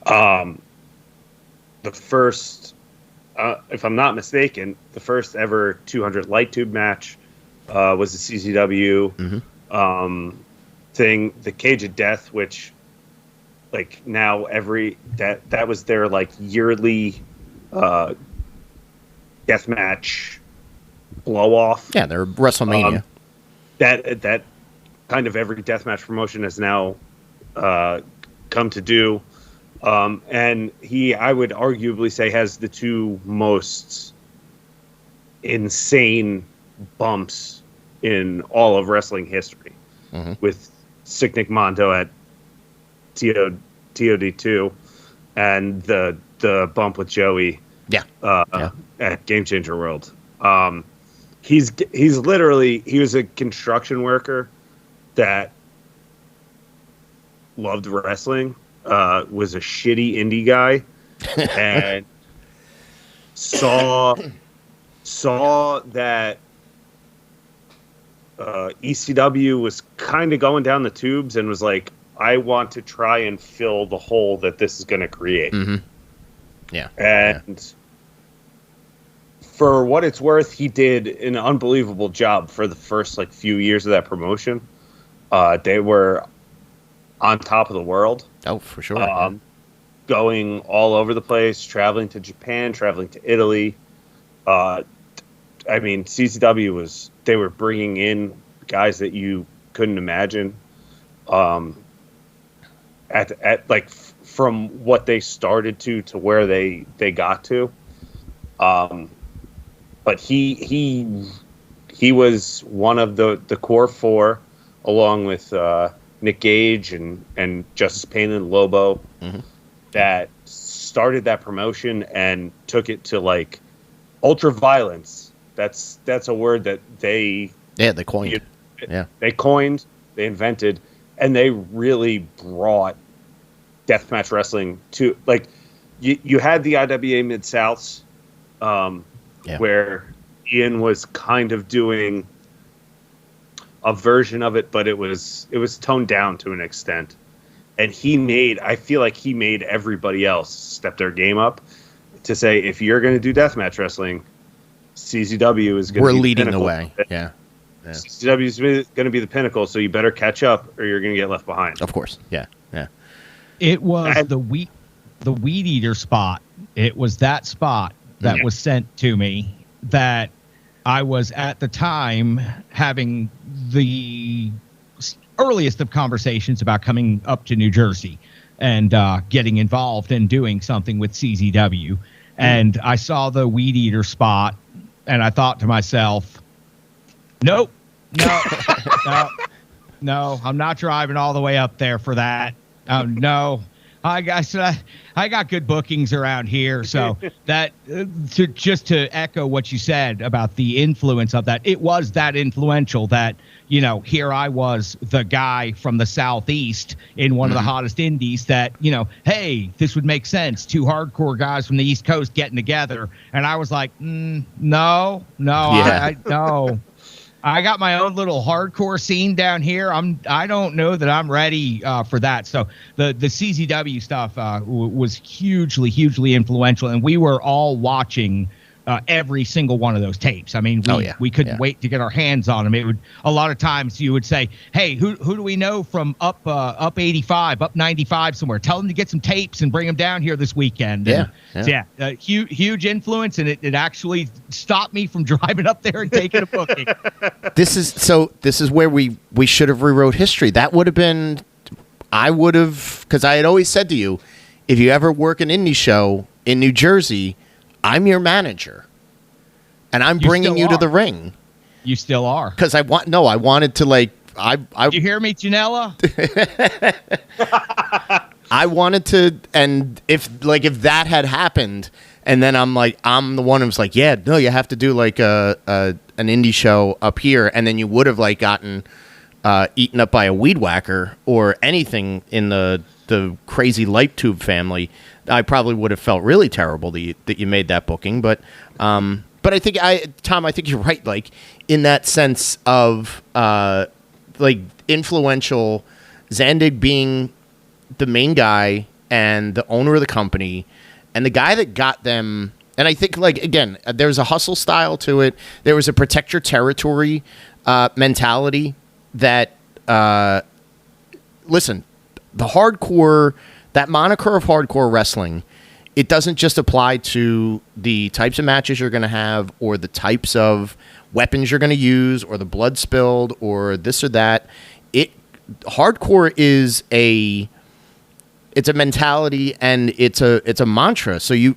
The first, if I'm not mistaken, the first ever 200 light tube match was the CCW thing, the Cage of Death, which like now that was their like yearly deathmatch blow off. Yeah, they're WrestleMania. That kind of every deathmatch promotion has now come to do. And he, I would arguably say, has the two most insane bumps in all of wrestling history, with Sick Nick Mondo at TOD2 and the bump with Joey at Game Changer World. He's literally, he was a construction worker that loved wrestling, was a shitty indie guy, and saw that ECW was kind of going down the tubes and was like, I want to try and fill the hole that this is going to create. Yeah. And for what it's worth, he did an unbelievable job for the first like few years of that promotion. They were on top of the world. Oh, for sure. Going all over the place, traveling to Japan, traveling to Italy. I mean, CCW they were bringing in guys that you couldn't imagine. At like from what they started to where they got to. But he was one of the core four, along with Nick Gage and Justice Payne and Lobo, that started that promotion and took it to like ultra violence. That's a word that they coined. They invented, and they really brought deathmatch wrestling to like you had the IWA Mid-Souths, where Ian was kind of doing a version of it, but it was toned down to an extent. And I feel like he made everybody else step their game up to say, if you're going to do deathmatch wrestling, CZW is going to be leading the way. Yeah. CZW is going to be the pinnacle, so you better catch up or you're going to get left behind. Of course. Yeah. It was the weed eater spot. It was that spot that was sent to me that I was at the time having the earliest of conversations about coming up to New Jersey and getting involved and doing something with CZW. And I saw the weed eater spot and I thought to myself, no, I'm not driving all the way up there for that. No, I got good bookings around here. So that to echo what you said about the influence of that, it was that influential that, here I was, the guy from the Southeast in one of the hottest indies that, hey, this would make sense. Two hardcore guys from the East Coast getting together. And I was like, no. I got my own little hardcore scene down here. I don't know that I'm ready for that. So the CZW stuff was hugely influential, and we were all watching every single one of those tapes. I mean, we couldn't wait to get our hands on them. It would, a lot of times you would say, hey, who do we know from up 85, up 95 somewhere? Tell them to get some tapes and bring them down here this weekend. Huge influence, and it actually stopped me from driving up there and taking a booking. This is where we should have rewrote history. That would have been, because I had always said to you, if you ever work an indie show in New Jersey, I'm your manager, and I'm bringing you to the ring. You still are. Because I wanted to like, Did you hear me, Janela? I wanted to, and if that had happened, and then I'm the one who's like, yeah, no, you have to do like an indie show up here, and then you would have like gotten eaten up by a weed whacker or anything in the crazy light tube family. I probably would have felt really terrible that you made that booking, but I think Tom, I think you're right. Like in that sense of like influential, Zandig being the main guy and the owner of the company and the guy that got them. And I think, like, again, there's a hustle style to it. There was a protect your territory mentality that, listen, the hardcore, that moniker of hardcore wrestling, it doesn't just apply to the types of matches you're going to have or the types of weapons you're going to use or the blood spilled or this or that. Hardcore is it's a mentality and it's a mantra. So you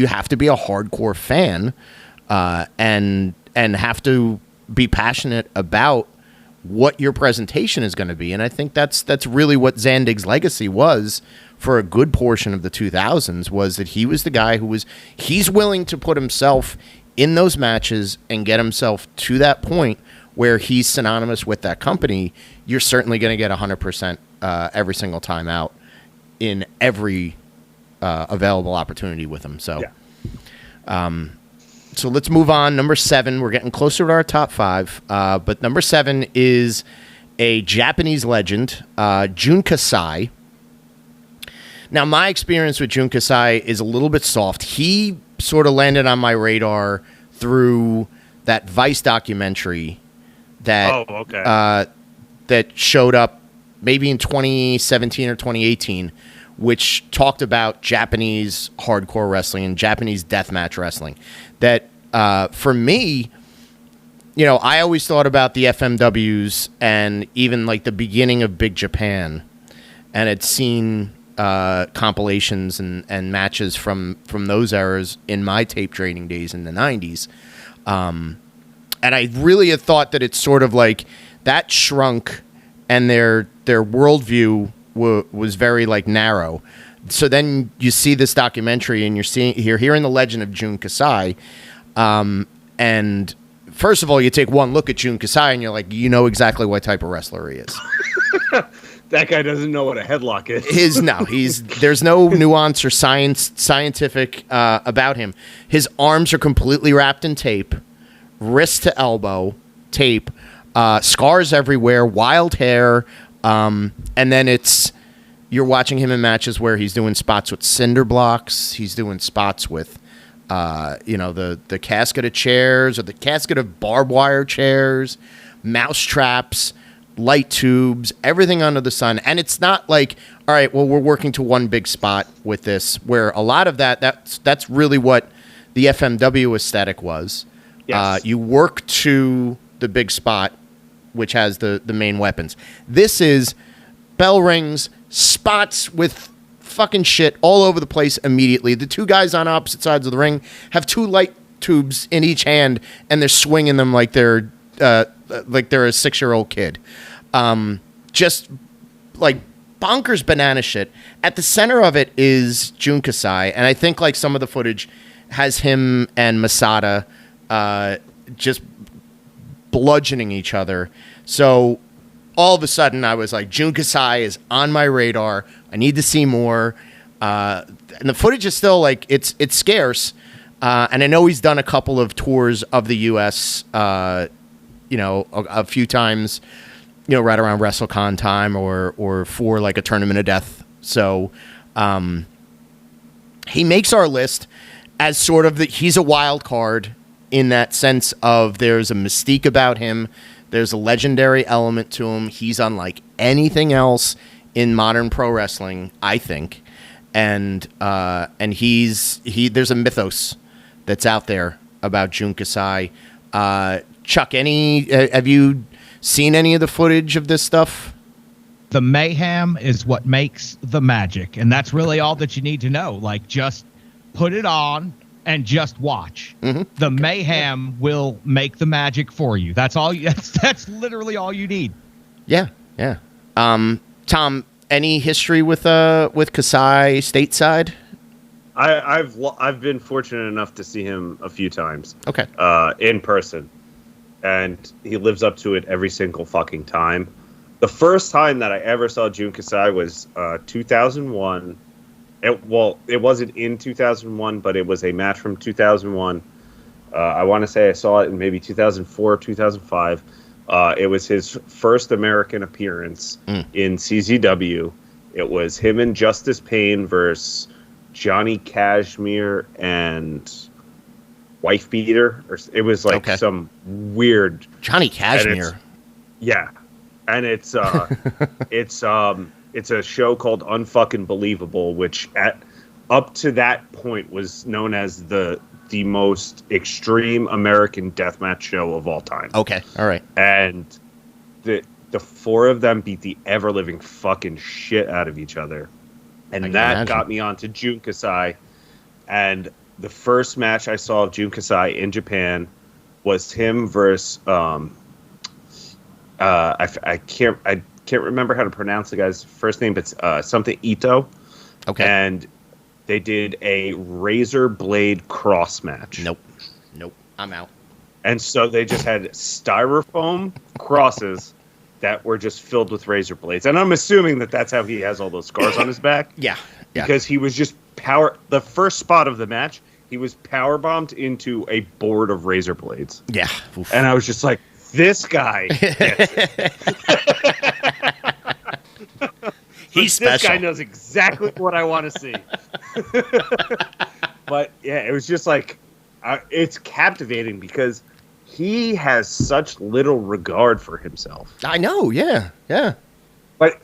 have to be a hardcore fan and have to be passionate about what your presentation is going to be. And I think that's really what Zandig's legacy was for a good portion of the 2000s, was that he was the guy he's willing to put himself in those matches and get himself to that point where he's synonymous with that company. You're certainly going to get 100% every single time out in every available opportunity with him. So, so let's move on. Number 7, we're getting closer to our top 5. But number 7 is a Japanese legend, Jun Kasai. Now, my experience with Jun Kasai is a little bit soft. He sort of landed on my radar through that Vice documentary that that showed up maybe in 2017 or 2018, which talked about Japanese hardcore wrestling and Japanese deathmatch wrestling. That, for me, you know, I always thought about the FMWs and even like the beginning of Big Japan, and had seen compilations and matches from those eras in my tape trading days in the 90s. And I really had thought that it's sort of like that shrunk and their worldview was very like narrow. So then you see this documentary and you're hearing the legend of Jun Kasai. And first of all, you take one look at Jun Kasai and you're like, you know exactly what type of wrestler he is. That guy doesn't know what a headlock is. There's no nuance or scientific about him. His arms are completely wrapped in tape, wrist to elbow tape, scars everywhere, wild hair, and then you're watching him in matches where he's doing spots with cinder blocks, he's doing spots with the casket of chairs or the casket of barbed wire chairs, mouse traps, light tubes, everything under the sun. And it's not like, all right, well, we're working to one big spot with this, where a lot of that's really what the FMW aesthetic was. Yes. You work to the big spot, which has the main weapons. This is bell rings, spots with fucking shit all over the place immediately. The two guys on opposite sides of the ring have 2 light tubes in each hand, and they're swinging them like they're a 6-year-old kid. Just like bonkers banana shit. At the center of it is Jun Kasai, and I think like some of the footage has him and Masada just bludgeoning each other. So all of a sudden I was like, Jun Kasai is on my radar. I need to see more. And the footage is still like, it's scarce. And I know he's done a couple of tours of the U.S., a few times, right around WrestleCon time or for like a Tournament of Death. So he makes our list as sort of he's a wild card in that sense of there's a mystique about him. There's a legendary element to him. He's unlike anything else in modern pro wrestling, I think. And there's a mythos that's out there about Jun Kasai. Chuck, have you seen any of the footage of this stuff? The mayhem is what makes the magic, and that's really all that you need to know. Like, just put it on and just watch. Mm-hmm. The mayhem will make the magic for you. That's all. That's literally all you need. Yeah. Tom, Any history with Kasai stateside? I've been fortunate enough to see him a few times. Okay. In person, and he lives up to it every single fucking time. The first time that I ever saw Jun Kasai was 2001. It wasn't in 2001, but it was a match from 2001. I want to say I saw it in maybe 2004, 2005. It was his first American appearance in CZW. It was him and Justice Payne versus Johnny Cashmere and Wife Beater. It was like some weird Johnny Cashmere. Yeah, and it's a show called Unfucking Believable, which up to that point was known as the most extreme American deathmatch show of all time. Okay, all right. And the four of them beat the ever living fucking shit out of each other, and that got me onto Jun Kasai. And the first match I saw of Jun Kasai in Japan was him versus I can't remember how to pronounce the guy's first name, but something Ito. Okay. And they did a razor blade cross match. Nope. I'm out. And so they just had styrofoam crosses that were just filled with razor blades. And I'm assuming that that's how he has all those scars on his back. Yeah. Because he was just the first spot of the match, he was power bombed into a board of razor blades. Yeah. Oof. And I was just like, this guy gets it. He's special. This guy knows exactly what I want to see. But yeah, it was just like, it's captivating because he has such little regard for himself. I know. Yeah. But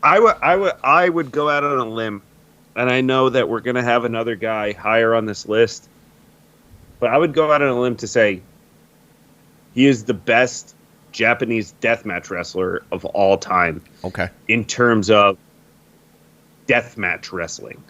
I would go out on a limb, and I know that we're going to have another guy higher on this list, but I would go out on a limb to say he is the best Japanese deathmatch wrestler of all time. Okay. In terms of deathmatch wrestling.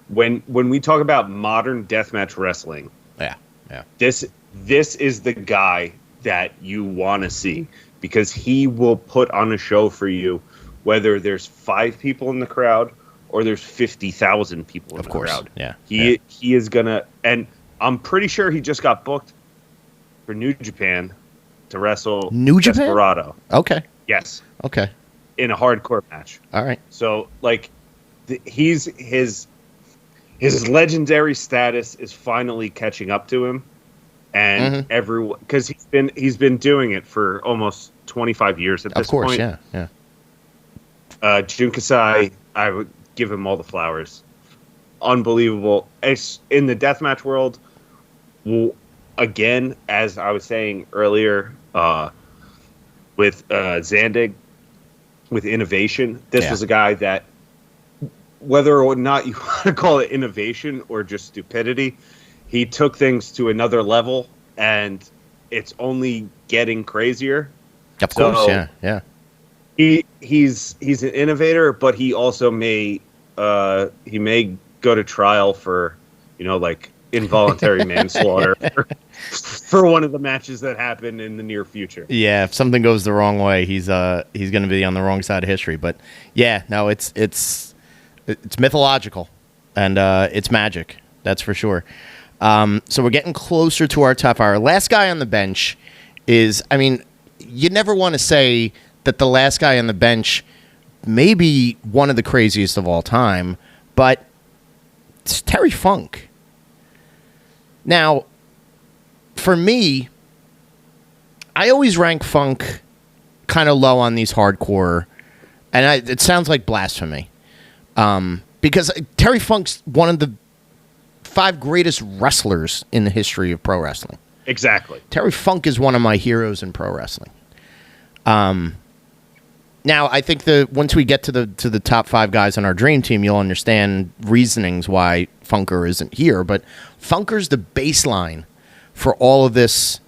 When we talk about modern deathmatch wrestling, yeah. This is the guy that you want to see, because he will put on a show for you, whether there's 5 people in the crowd or there's 50,000 people in the crowd. Yeah. He is gonna, and I'm pretty sure he just got booked for New Japan to wrestle New Japan? Desperado. Okay. Yes. Okay. In a hardcore match. All right. So like, his legendary status is finally catching up to him, and everyone, because he's been doing it for almost 25 years at this point. Of course, yeah. Jun Kasai, I would give him all the flowers. Unbelievable. It's in the deathmatch world. Well, again, as I was saying earlier, with Zandig, with innovation, this was a guy that, whether or not you want to call it innovation or just stupidity, he took things to another level, and it's only getting crazier. Of course, yeah. He's an innovator, but he also may go to trial for, like, involuntary manslaughter for one of the matches that happen in the near future. Yeah, if something goes the wrong way, he's going to be on the wrong side of history. But yeah, no, it's mythological, and it's magic. That's for sure. So we're getting closer to our top hour. Last guy on the bench is, you never want to say that the last guy on the bench may be one of the craziest of all time, but it's Terry Funk. Now, for me, I always rank Funk kind of low on these hardcore, and it sounds like blasphemy. Because Terry Funk's one of the 5 greatest wrestlers in the history of pro wrestling. Exactly. Terry Funk is one of my heroes in pro wrestling. Now, I think once we get to the top 5 guys on our dream team, you'll understand reasonings why Funker isn't here. But Funker's the baseline for all of this.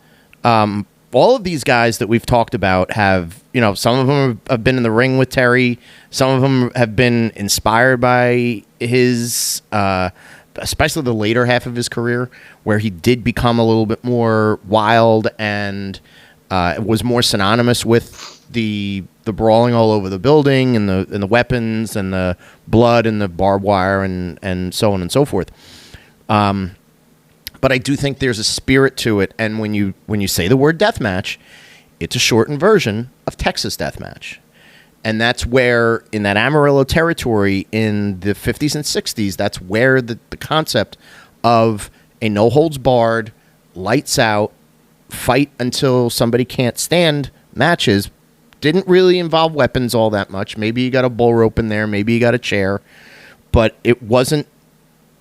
All of these guys that we've talked about have, some of them have been in the ring with Terry. Some of them have been inspired by his, especially the later half of his career, where he did become a little bit more wild and was more synonymous with the the brawling all over the building and the weapons and the blood and the barbed wire and so on and so forth. But I do think there's a spirit to it, and when you say the word deathmatch, it's a shortened version of Texas Deathmatch. And that's where, in that Amarillo territory in the 50s and 60s, that's where the concept of a no-holds-barred, lights-out, fight until somebody can't stand matches didn't really involve weapons all that much. Maybe you got a bull rope in there, maybe you got a chair, but it wasn't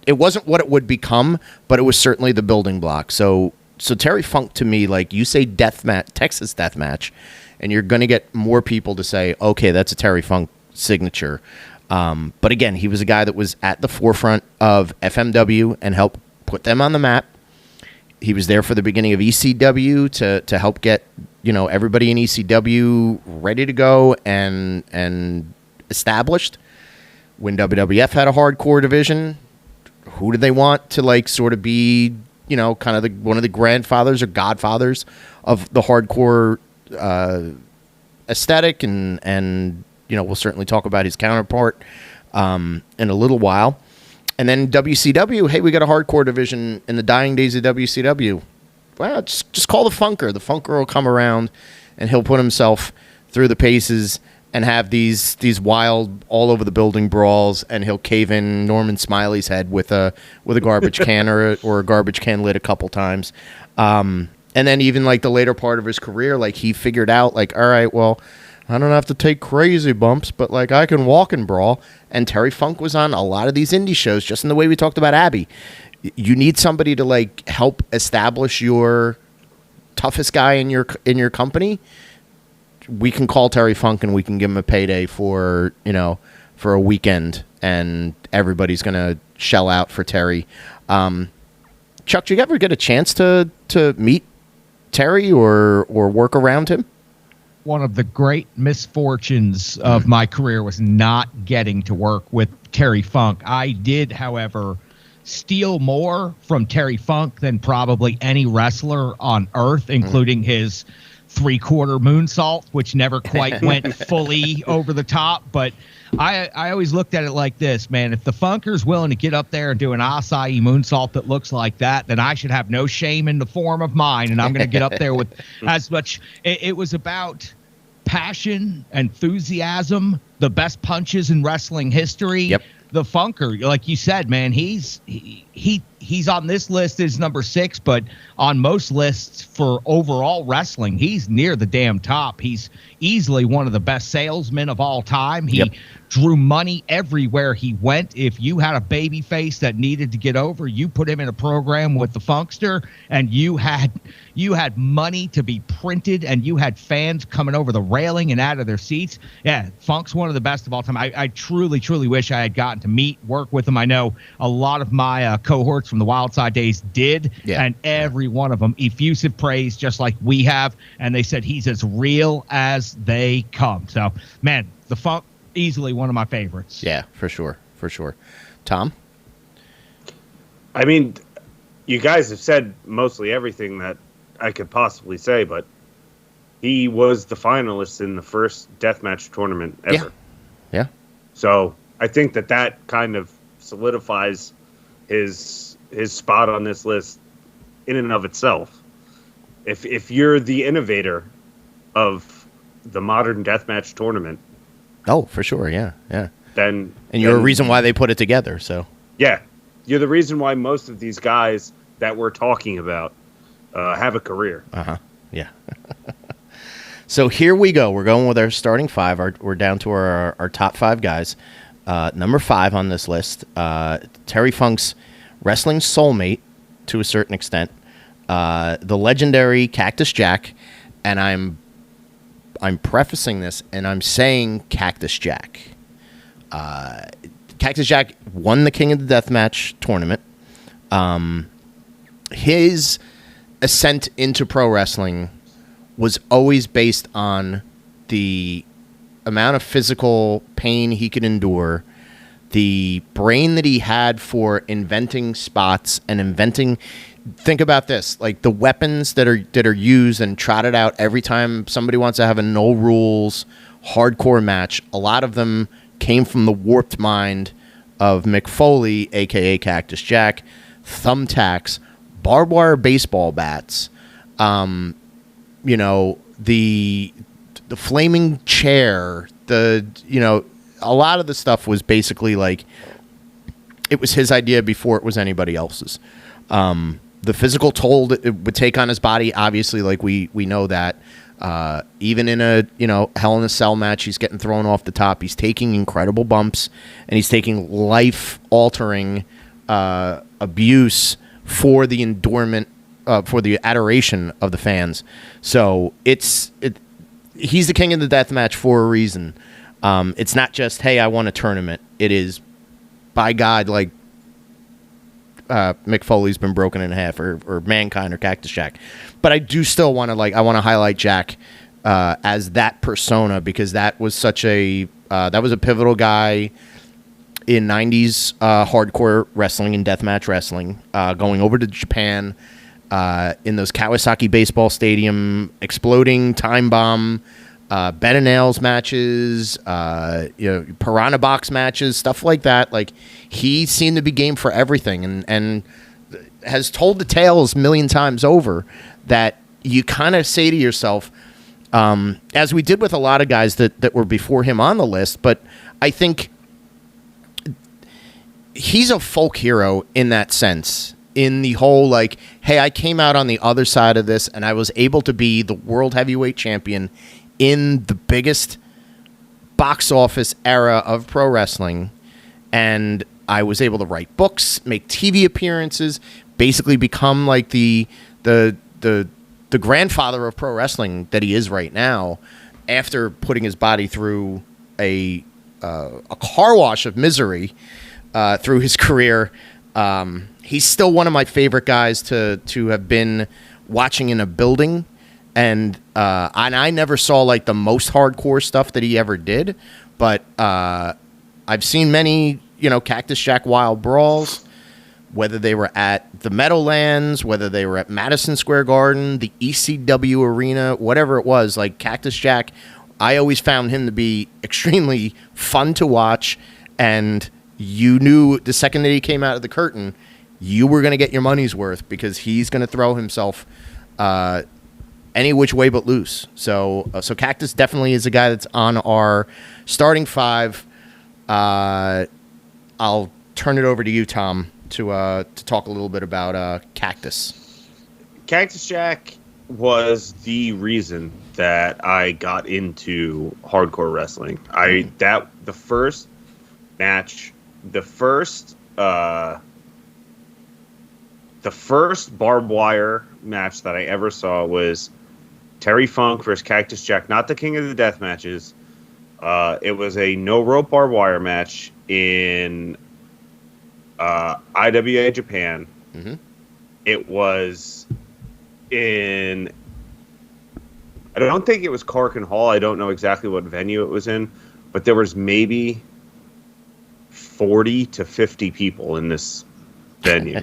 what it would become, but it was certainly the building block. So Terry Funk, to me, like you say deathmatch, Texas Deathmatch, and you're going to get more people to say, okay, that's a Terry Funk signature. But again, he was a guy that was at the forefront of FMW and helped put them on the map. He was there for the beginning of ECW to help get, everybody in ECW ready to go and established. When WWF had a hardcore division, who did they want to sort of be, kind of one of the grandfathers or godfathers of the hardcore aesthetic, and we'll certainly talk about his counterpart in a little while. And then WCW, hey, we got a hardcore division in the dying days of WCW. Well, just call the Funker. The Funker will come around, and he'll put himself through the paces and have these wild all over the building brawls, and he'll cave in Norman Smiley's head with a garbage can or a garbage can lid a couple times. And then even the later part of his career, he figured out all right, well, I don't have to take crazy bumps, but I can walk and brawl. And Terry Funk was on a lot of these indie shows, just in the way we talked about Abby. You need somebody to help establish your toughest guy in your company. We can call Terry Funk and we can give him a payday for a weekend, and everybody's gonna shell out for Terry. Chuck, did you ever get a chance to meet Terry or work around him? One of the great misfortunes of my career was not getting to work with Terry Funk. I did, however, steal more from Terry Funk than probably any wrestler on earth, including his three-quarter moonsault, which never quite went fully over the top. But I always looked at it like this, man. If the Funker's willing to get up there and do an acai moonsault that looks like that, then I should have no shame in the form of mine, and I'm going to get up there with as much. It was about passion, enthusiasm, the best punches in wrestling history. Yep. The Funker, like you said, man, he's on this list as number 6, but on most lists for overall wrestling, he's near the damn top. He's easily one of the best salesmen of all time. He drew money everywhere he went. If you had a baby face that needed to get over, you put him in a program with the Funkster, and you had money to be printed, and you had fans coming over the railing and out of their seats. Yeah, Funk's one of the best of all time. I truly, truly wish I had gotten to work with him. I know a lot of my cohorts from the Wild Side days did, and every one of them effusive praise, just like we have, and they said he's as real as they come. So, man, the Funk, easily one of my favorites. Yeah, for sure. Tom? I mean, you guys have said mostly everything that I could possibly say, but he was the finalist in the first deathmatch tournament ever. Yeah. So I think that kind of solidifies his spot on this list in and of itself. If you're the innovator of the modern deathmatch tournament, oh, for sure, yeah. And you're a reason why they put it together. So yeah, you're the reason why most of these guys that we're talking about have a career. Yeah. So here we go. We're going with our starting 5. We're down to our top 5 guys. Number 5 on this list, Terry Funk's wrestling soulmate, to a certain extent, the legendary Cactus Jack, and I'm prefacing this, and I'm saying Cactus Jack. Cactus Jack won the King of the Deathmatch tournament. His ascent into pro wrestling was always based on the amount of physical pain he could endure, the brain that he had for inventing spots and inventing. Think about this, the weapons that are used and trotted out every time somebody wants to have a no rules hardcore match. A lot of them came from the warped mind of Mick Foley, a.k.a. Cactus Jack, Thumbtacks, barbed wire baseball bats, the flaming chair, a lot of the stuff was basically like, it was his idea before it was anybody else's. The physical toll that it would take on his body, obviously, like we know that. Even in a Hell in a Cell match, he's getting thrown off the top. He's taking incredible bumps, and he's taking life-altering abuse for the endurement, for the adoration of the fans. So he's the king of the deathmatch for a reason. It's not just, hey, I won a tournament. It is, by God, like Mick Foley's been broken in half, or Mankind, or Cactus Jack. But I do still want to highlight Jack as that persona, because that was such a pivotal guy in 90s hardcore wrestling and deathmatch wrestling, going over to Japan in those Kawasaki baseball stadium, exploding time bomb, bed and nails matches, piranha box matches, stuff like that. Like, he seemed to be game for everything, and has told the tales a million times over that you kind of say to yourself, as we did with a lot of guys that were before him on the list, but I think he's a folk hero in that sense, in the whole, like, hey, I came out on the other side of this, and I was able to be the world heavyweight champion in the biggest box office era of pro wrestling, and I was able to write books, make TV appearances, basically become like the grandfather of pro wrestling that he is right now, after putting his body through a car wash of misery through his career. He's still one of my favorite guys to have been watching in a building. And I never saw like the most hardcore stuff that he ever did, but I've seen many, Cactus Jack Wild Brawls, whether they were at the Meadowlands, whether they were at Madison Square Garden, the ECW Arena, whatever it was. Like, Cactus Jack, I always found him to be extremely fun to watch, and you knew the second that he came out of the curtain, you were going to get your money's worth, because he's going to throw himself any which way but loose. So Cactus definitely is a guy that's on our starting five. I'll turn it over to you, Tom, to talk a little bit about Cactus. Cactus Jack was the reason that I got into hardcore wrestling. The first match, the first barbed wire match that I ever saw was Terry Funk versus Cactus Jack, not the king of the death matches. It was a no rope barbed wire match in IWA Japan. Mm-hmm. It was in, I don't think it was Corkin Hall. I don't know exactly what venue it was in, but there was maybe 40 to 50 people in this venue.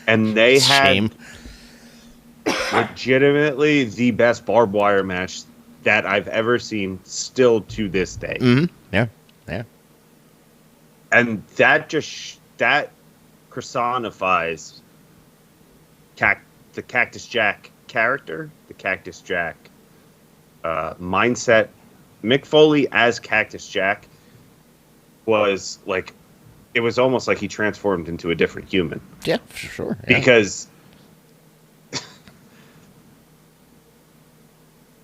And they had legitimately the best barbed wire match that I've ever seen, still to this day. Mm-hmm. Yeah. And that personifies the Cactus Jack character, the Cactus Jack mindset. Mick Foley as Cactus Jack was like, it was almost like he transformed into a different human. Yeah, for sure. Yeah. Because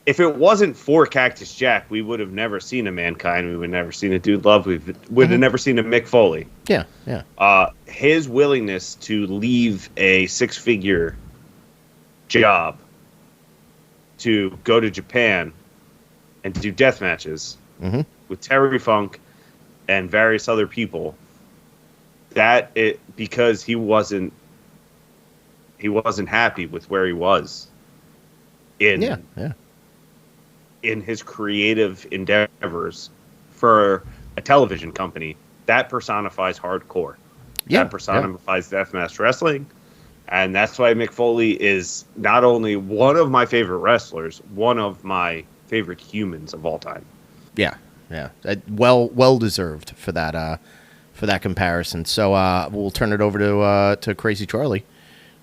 if it wasn't for Cactus Jack, we would have never seen a Mankind. We would have never seen a Dude Love. We would have never seen a Mick Foley. Yeah. His willingness to leave a six-figure job to go to Japan and do death matches with Terry Funk and various other people, because he wasn't happy with where he was in his creative endeavors for a television company. That personifies hardcore. That personifies deathmatch wrestling. And that's why Mick Foley is not only one of my favorite wrestlers, one of my favorite humans of all time. Yeah, yeah. Well deserved for that comparison. So we'll turn it over to Crazy Charlie.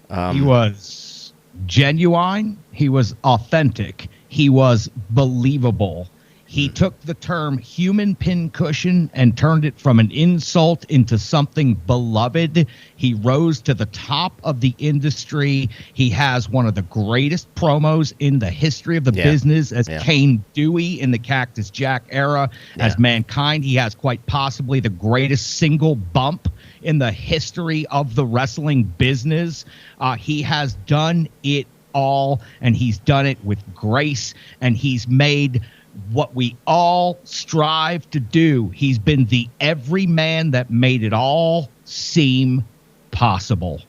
He was genuine. He was authentic. He was believable. He took the term human pincushion and turned it from an insult into something beloved. He rose to the top of the industry. He has one of the greatest promos in the history of the business as Kane Dewey in the Cactus Jack era. As Mankind, he has quite possibly the greatest single bump in the history of the wrestling business. He has done it all, and he's done it with grace, and he's made what we all strive to do. He's been the everyman that made it all seem possible.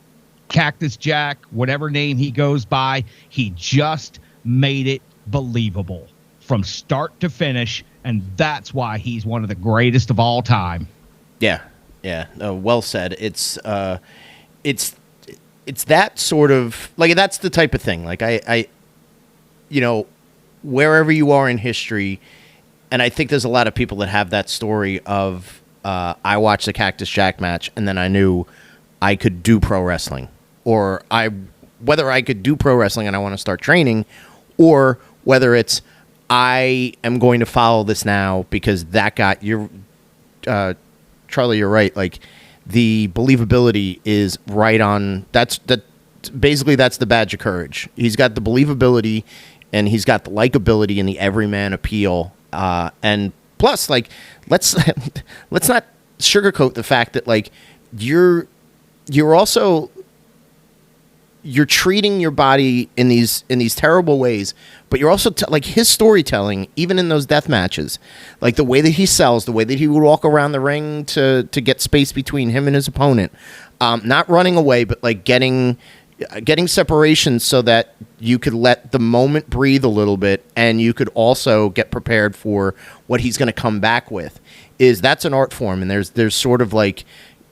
Cactus Jack, whatever name he goes by, he just made it believable from start to finish, and that's why he's one of the greatest of all time. Yeah, well said. It's that sort of, like, that's the type of thing. Like, I wherever you are in history, and I think there's a lot of people that have that story of I watched the Cactus Jack match and then I knew I could do pro wrestling, or whether I could do pro wrestling and I want to start training, or whether it's I am going to follow this now because that got Charlie, you're right. Like, the believability is right on. Basically that's the badge of courage. He's got the believability, and he's got the likability and the everyman appeal. And plus, like, let's not sugarcoat the fact that, like, you're treating your body in these terrible ways, but you're also like his storytelling, even in those death matches, like the way that he sells, the way that he would walk around the ring to get space between him and his opponent, not running away, but like getting separation so that you could let the moment breathe a little bit, and you could also get prepared for what he's going to come back with. That's an art form, and there's sort of like,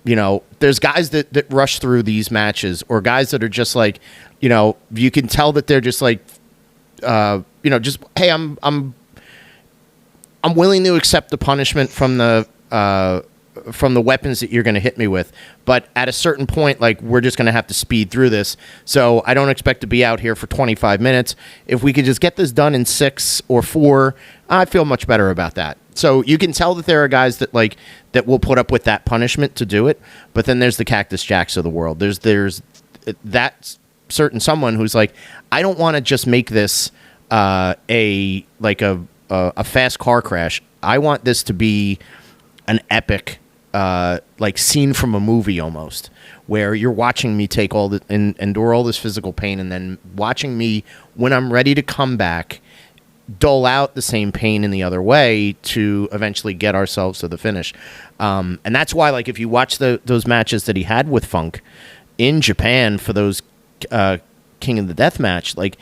there's guys that rush through these matches, or guys that are just like, you can tell that they're just like, just, hey, I'm willing to accept the punishment from the weapons that you're going to hit me with, but at a certain point, like, we're just going to have to speed through this. So I don't expect to be out here for 25 minutes. If we could just get this done in 6 or 4, I feel much better about that. So you can tell that there are guys that will put up with that punishment to do it. But then there's the Cactus Jacks of the world. There's that certain someone who's like, I don't want to just make this a fast car crash. I want this to be an epic, like, scene from a movie almost, where you're watching me take endure all this physical pain, and then watching me, when I'm ready to come back, dole out the same pain in the other way to eventually get ourselves to the finish. And that's why, like, if you watch those matches that he had with Funk in Japan for those King of the Deathmatch, like,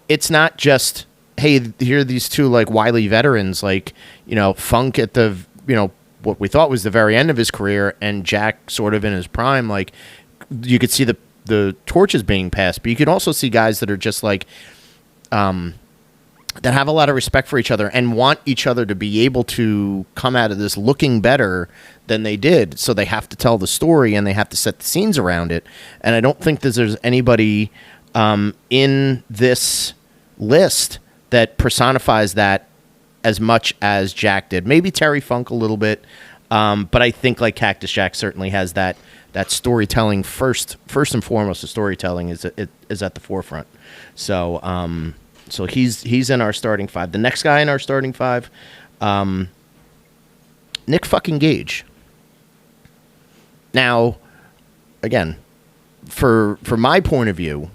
it's not just, hey, here are these two, like, wily veterans, like, Funk at the, what we thought was the very end of his career, and Jack sort of in his prime. Like, you could see the torches being passed, but you could also see guys that are just like, that have a lot of respect for each other and want each other to be able to come out of this looking better than they did. So they have to tell the story, and they have to set the scenes around it. And I don't think that there's anybody in this list that personifies that as much as Jack did. Maybe Terry Funk a little bit, but I think, like, Cactus Jack certainly has that storytelling first and foremost. The storytelling is at the forefront. So he's in our starting 5. The next guy in our starting 5, Nick fucking Gage. Now, again, for my point of view,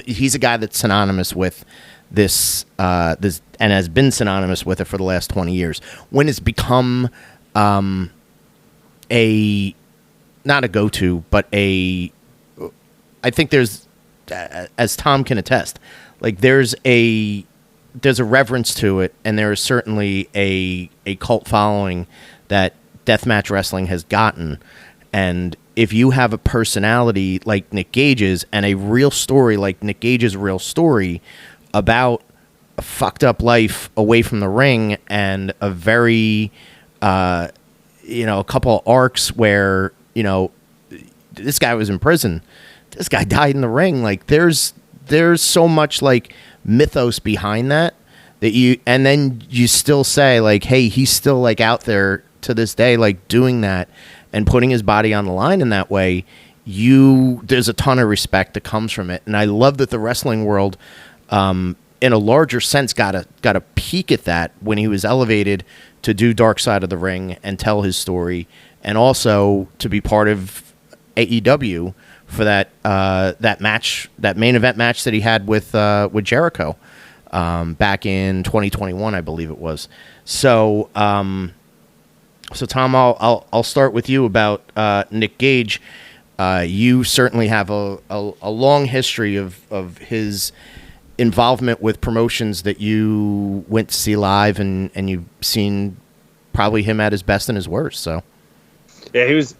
he's a guy that's synonymous with this and has been synonymous with it for the last 20 years. When it's become not a go-to, but I think there's, as Tom can attest, like, there's a reverence to it, and there is certainly a cult following that deathmatch wrestling has gotten. And if you have a personality like Nick Gage's, and a real story like Nick Gage's real story about fucked up life away from the ring and a very, a couple of arcs where, this guy was in prison. This guy died in the ring. Like there's so much like mythos behind that and then you still say like, hey, he's still like out there to this day, like doing that and putting his body on the line in that way. There's a ton of respect that comes from it. And I love that the wrestling world, in a larger sense, got a peek at that when he was elevated to do Dark Side of the Ring and tell his story, and also to be part of AEW for that match, that main event match that he had with Jericho back in 2021, I believe it was. So, Tom, I'll start with you about Nick Gage. You certainly have a long history of his involvement with promotions that you went to see live, and you've seen probably him at his best and his worst. So, yeah, he was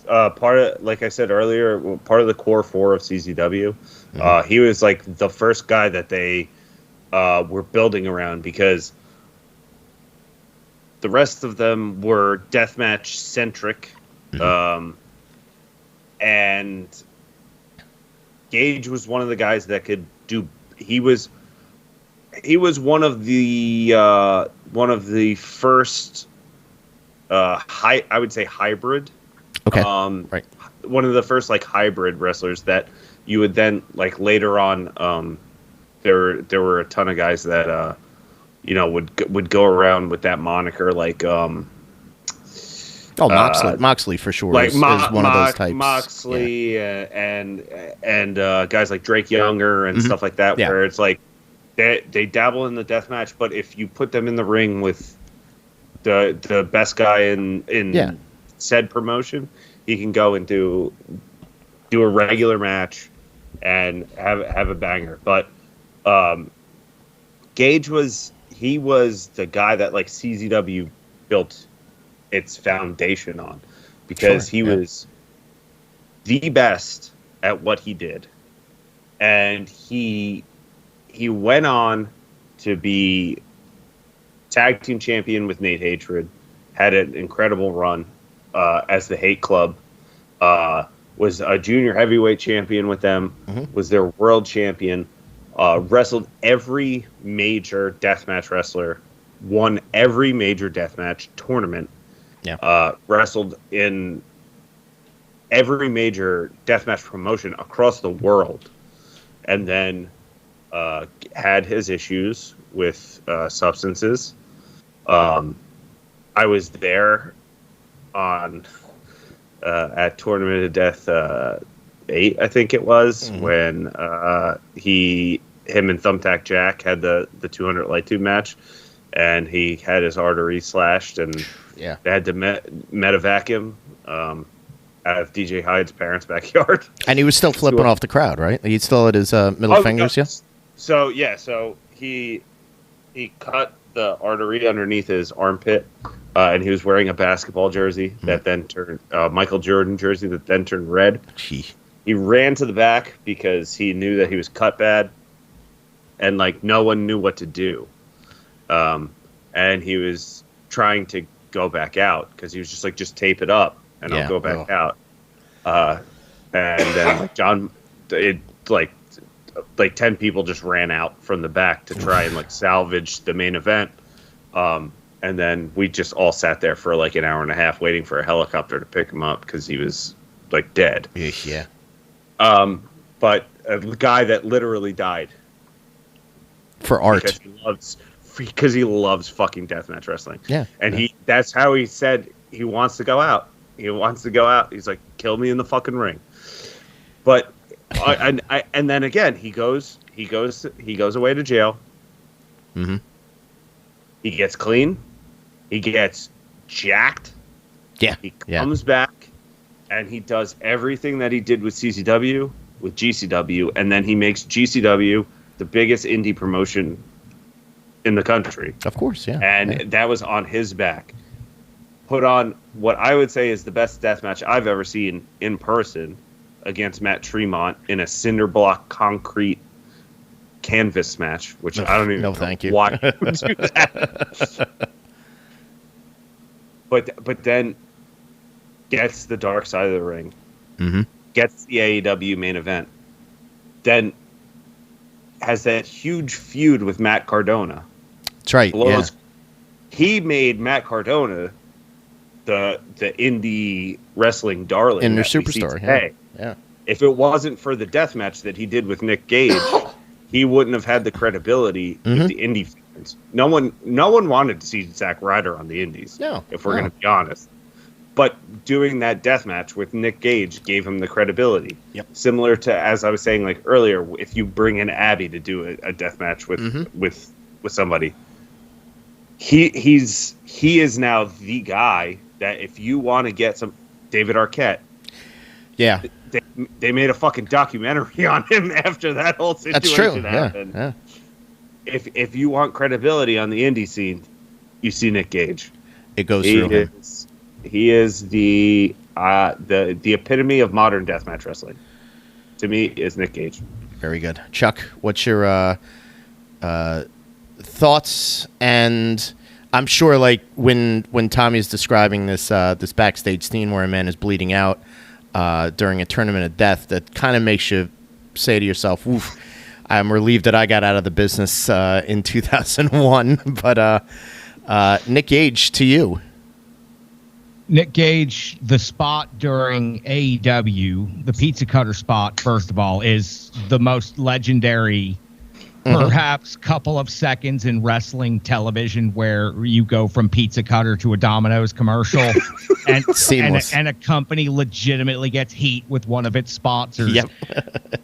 part of, like I said earlier, part of the core four of CZW. Mm-hmm. He was like the first guy that they were building around, because the rest of them were deathmatch centric. Mm-hmm. And Gage was one of the guys that could do. He was one of the first I would say hybrid. Okay. Right. One of the first like hybrid wrestlers that you would then like later on. There were a ton of guys that would go around with that moniker, like Moxley for sure, like is one of those types. Moxley, and guys like Drake Younger and stuff like that, where it's like they dabble in the deathmatch, but if you put them in the ring with the best guy in said promotion, he can go and do a regular match and have a banger. But Gage was the guy that like CZW built its foundation on, because he was the best at what he did, and he went on to be tag team champion with Nate Hatred, had an incredible run as the Hate Club, was a junior heavyweight champion with them, was their world champion, wrestled every major deathmatch wrestler, won every major deathmatch tournament, wrestled in every major deathmatch promotion across the world, and then had his issues with substances. I was there on at Tournament of Death 8, I think it was, when him and Thumbtack Jack had the 200 light tube match, and he had his artery slashed, and they had to medevac him out of DJ Hyde's parents' backyard. And he was still flipping off the crowd, right? He still had his middle fingers, So he cut the artery underneath his armpit, and he was wearing a basketball jersey that then turned Michael Jordan jersey that then turned red. Gee. He ran to the back because he knew that he was cut bad, and like no one knew what to do. And he was trying to go back out because he was just like, just tape it up and I'll go back out. And then like John, like 10 people just ran out from the back to try and like salvage the main event. And then we just all sat there for like an hour and a half waiting for a helicopter to pick him up because he was like dead. Yeah. But a guy that literally died for art because he loves fucking deathmatch wrestling. Yeah. And that's how he said he wants to go out. He wants to go out. He's like, kill me in the fucking ring. But and then again, he goes away to jail. Mm-hmm. He gets clean. He gets jacked. Yeah. He comes back, and he does everything that he did with CZW, with GCW, and then he makes GCW the biggest indie promotion in the country. Of course, yeah. And that was on his back. Put on what I would say is the best deathmatch I've ever seen in person against Matt Tremont in a cinder block concrete canvas match, which I don't even know thank you. why you would do that. But then gets the dark side of the ring, gets the AEW main event, then has that huge feud with Matt Cardona. That's right. Yeah. He made Matt Cardona the indie wrestling darling in their superstar. Yeah. If it wasn't for the death match that he did with Nick Gage, he wouldn't have had the credibility with the indie fans. No one wanted to see Zack Ryder on the indies. No, if we're going to be honest. But doing that death match with Nick Gage gave him the credibility. Yep. Similar to, as I was saying like earlier, if you bring in Abby to do a death match with somebody, he is now the guy that if you want to get some David Arquette. Yeah. They made a fucking documentary on him after that whole situation happened. Yeah. If you want credibility on the indie scene, you see Nick Gage. It goes through him. He is the epitome of modern deathmatch wrestling. To me, is Nick Gage. Very good, Chuck. What's your thoughts? And I'm sure, like when Tommy's describing this backstage scene where a man is bleeding out during a tournament of death, that kind of makes you say to yourself, "Oof, I'm relieved that I got out of the business in 2001." But Nick Gage, to you. Nick Gage, the spot during AEW, the pizza cutter spot, first of all, is the most legendary, perhaps couple of seconds in wrestling television where you go from pizza cutter to a Domino's commercial and a company legitimately gets heat with one of its sponsors. Yep.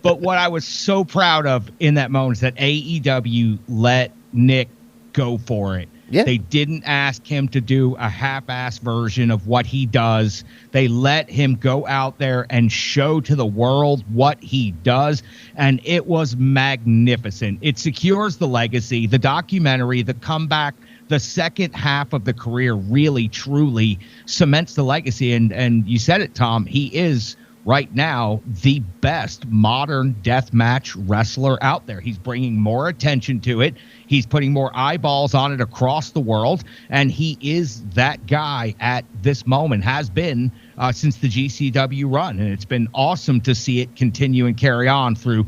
But what I was so proud of in that moment is that AEW let Nick go for it. Yeah. They didn't ask him to do a half-ass version of what he does. They let him go out there and show to the world what he does, and it was magnificent. It secures the legacy, the documentary, the comeback, the second half of the career really, truly cements the legacy. And you said it, Tom, he is right now the best modern deathmatch wrestler out there. He's bringing more attention to it. He's putting more eyeballs on it across the world, and he is that guy at this moment, has been since the GCW run, and it's been awesome to see it continue and carry on through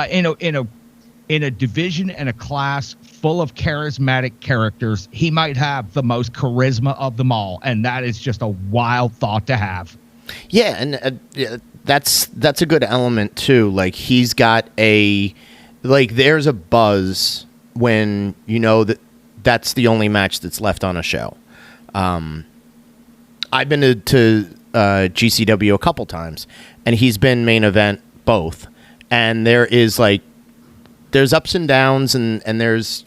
in a division and a class full of charismatic characters. He might have the most charisma of them all, and that is just a wild thought to have. Yeah, and that's a good element too. Like he's got there's a buzz when you know that's the only match that's left on a show. I've been to GCW a couple times, and he's been main event both. And there's ups and downs, and there's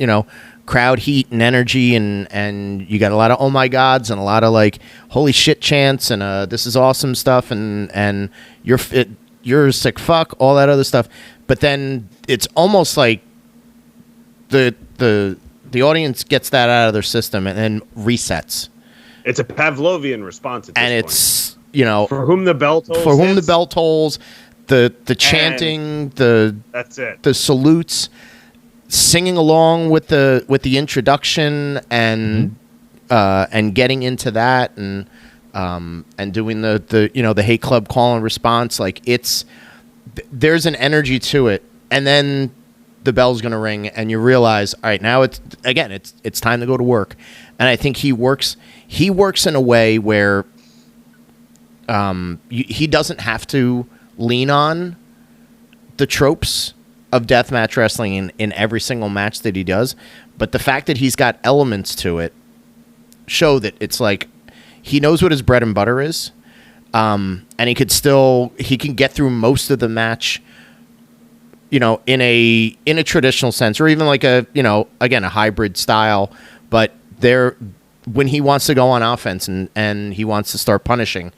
crowd heat and energy, and you got a lot of oh my gods and a lot of like holy shit chants and this is awesome stuff and you're a sick fuck, all that other stuff. But then it's almost like the audience gets that out of their system and then resets. It's a Pavlovian response at this and point. It's for whom the bell tolls. For whom the bell tolls, the chanting, that's it. The salutes, singing along with the introduction and getting into that and doing the hate club call and response. Like there's an energy to it, and then the bell's going to ring and you realize, all right, now it's time to go to work. And I think he works in a way where he doesn't have to lean on the tropes of deathmatch wrestling in every single match that he does, but the fact that he's got elements to it show that it's like he knows what his bread and butter is, and he can get through most of the match, in a traditional sense, or even like a hybrid style. But when he wants to go on offense and he wants to start punishing,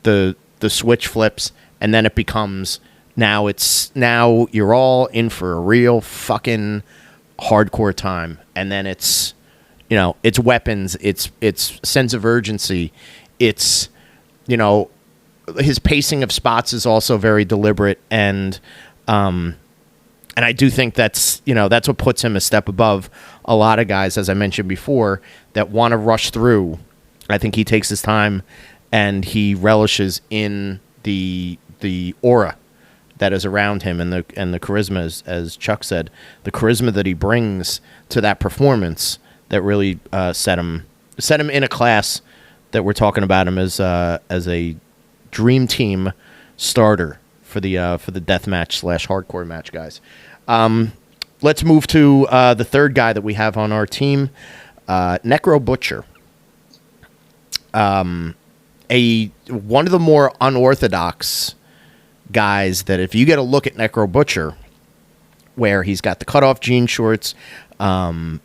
the switch flips, and then it becomes now you're all in for a real fucking hardcore time, and then it's weapons, it's sense of urgency, it's his pacing of spots is also very deliberate, and And I do think that's what puts him a step above a lot of guys, as I mentioned before, that want to rush through. I think he takes his time and he relishes in the aura that is around him and the charisma, as Chuck said, the charisma that he brings to that performance that really set him in a class that we're talking about him as a dream team starter for the deathmatch / hardcore match guys. Let's move to the third guy that we have on our team, Necro Butcher. One of the more unorthodox guys that if you get a look at Necro Butcher, where he's got the cutoff jean shorts, he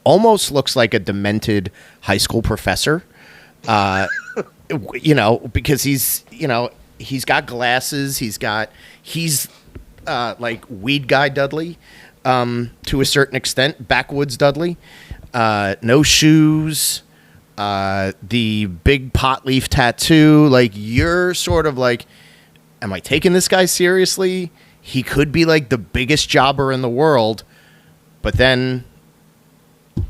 almost looks like a demented high school professor, because he's got glasses, he's like Weed Guy Dudley, to a certain extent, Backwoods Dudley, no shoes, the big pot leaf tattoo. Like, you're sort of like, am I taking this guy seriously? He could be like the biggest jobber in the world, but then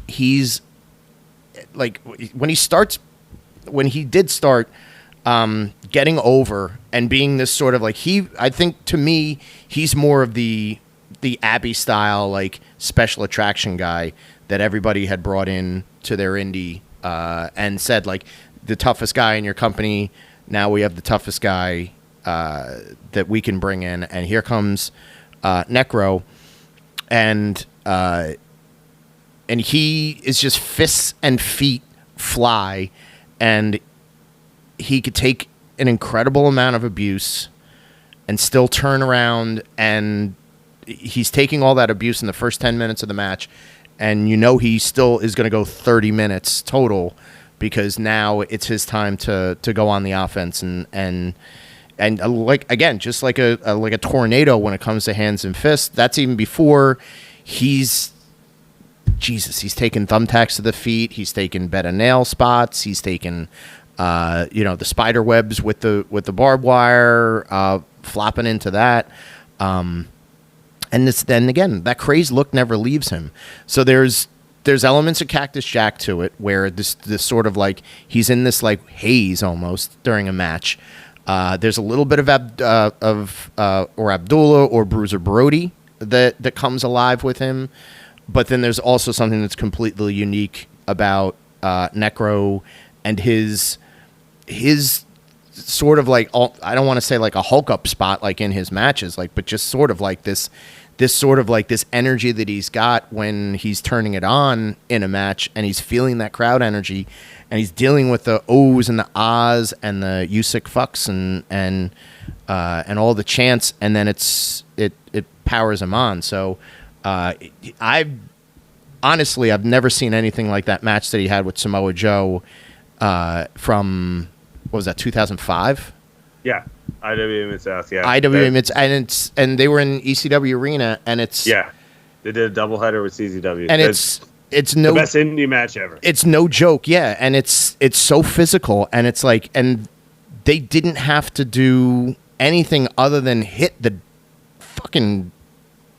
he's like, when he did start getting over and being this sort of like, I think to me, he's more of the Abbey style, like special attraction guy that everybody had brought in to their indie, and said like, the toughest guy in your company. Now we have the toughest guy that we can bring in, and here comes Necro, and he is just fists and feet fly, and he could take an incredible amount of abuse and still turn around, and he's taking all that abuse in the first 10 minutes of the match, and he still is going to go 30 minutes total, because now it's his time to go on the offense, and like, again, just like a tornado when it comes to hands and fists. That's even before he's taken thumbtacks to the feet, he's taken bed of nail spots, he's taken the spider webs with the barbed wire, flopping into that, and then again, that crazed look never leaves him. So there's elements of Cactus Jack to it, where this sort of like, he's in this like haze almost during a match. There's a little bit of Abdullah or Bruiser Brody that comes alive with him, but then there's also something that's completely unique about Necro and his sort of like, I don't want to say like a Hulk up spot like in his matches, like, but just sort of like this sort of like this energy that he's got when he's turning it on in a match, and he's feeling that crowd energy, and he's dealing with the ohs and the ahs and the you sick fucks and all the chants, and then it powers him on. So I've never seen anything like that match that he had with Samoa Joe from, what was that, 2005? Yeah, IWA Mid-South, yeah. IWA Mid-South, and they were in ECW Arena, and it's... Yeah, they did a doubleheader with CZW. And it's no... The best indie match ever. It's no joke, yeah, and it's so physical, and it's like... And they didn't have to do anything other than hit the fucking